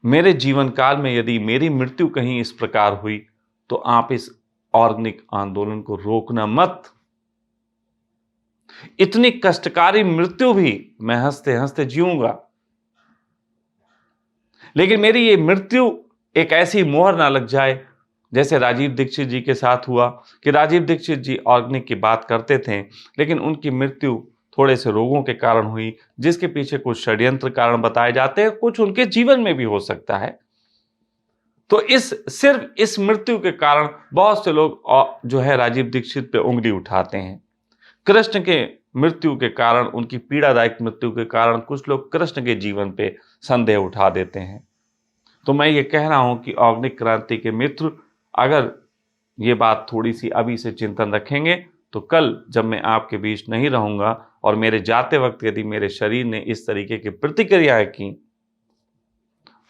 मेरे जीवन काल में यदि मेरी मृत्यु कहीं इस प्रकार हुई, तो आप इस ऑर्गेनिक आंदोलन को रोकना मत। इतनी कष्टकारी मृत्यु भी मैं हंसते हंसते जीऊंगा, लेकिन मेरी ये मृत्यु एक ऐसी मोहर ना लग जाए जैसे राजीव दीक्षित जी के साथ हुआ कि राजीव दीक्षित जी ऑर्गेनिक की बात करते थे, लेकिन उनकी मृत्यु थोड़े से रोगों के कारण हुई, जिसके पीछे कुछ षड्यंत्र कारण बताए जाते हैं, कुछ उनके जीवन में भी हो सकता है। तो सिर्फ इस मृत्यु के कारण बहुत से लोग जो है राजीव दीक्षित पे उंगली उठाते हैं। कृष्ण के मृत्यु के कारण, उनकी पीड़ादायक मृत्यु के कारण कुछ लोग कृष्ण के जीवन पे संदेह उठा देते हैं। तो मैं ये कह रहा हूं कि ऑर्गेनिक क्रांति के मित्र अगर ये बात थोड़ी सी अभी से चिंतन रखेंगे तो कल जब मैं आपके बीच नहीं रहूंगा और मेरे जाते वक्त यदि मेरे शरीर ने इस तरीके की प्रतिक्रियाएं की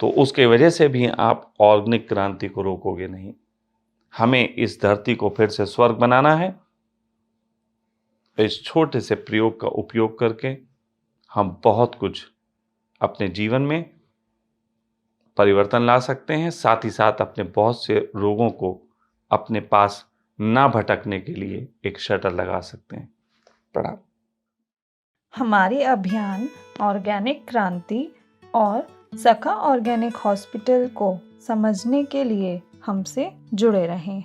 तो उसके वजह से भी आप ऑर्गेनिक क्रांति को रोकोगे नहीं। हमें इस धरती को फिर से स्वर्ग बनाना है। इस छोटे से प्रयोग का उपयोग करके हम बहुत कुछ अपने जीवन में परिवर्तन ला सकते हैं, साथ ही साथ अपने बहुत से रोगों को अपने पास ना भटकने के लिए एक शटर लगा सकते हैं। प्रणाम। हमारे अभियान ऑर्गेनिक क्रांति और सखा ऑर्गेनिक हॉस्पिटल को समझने के लिए हमसे जुड़े रहें।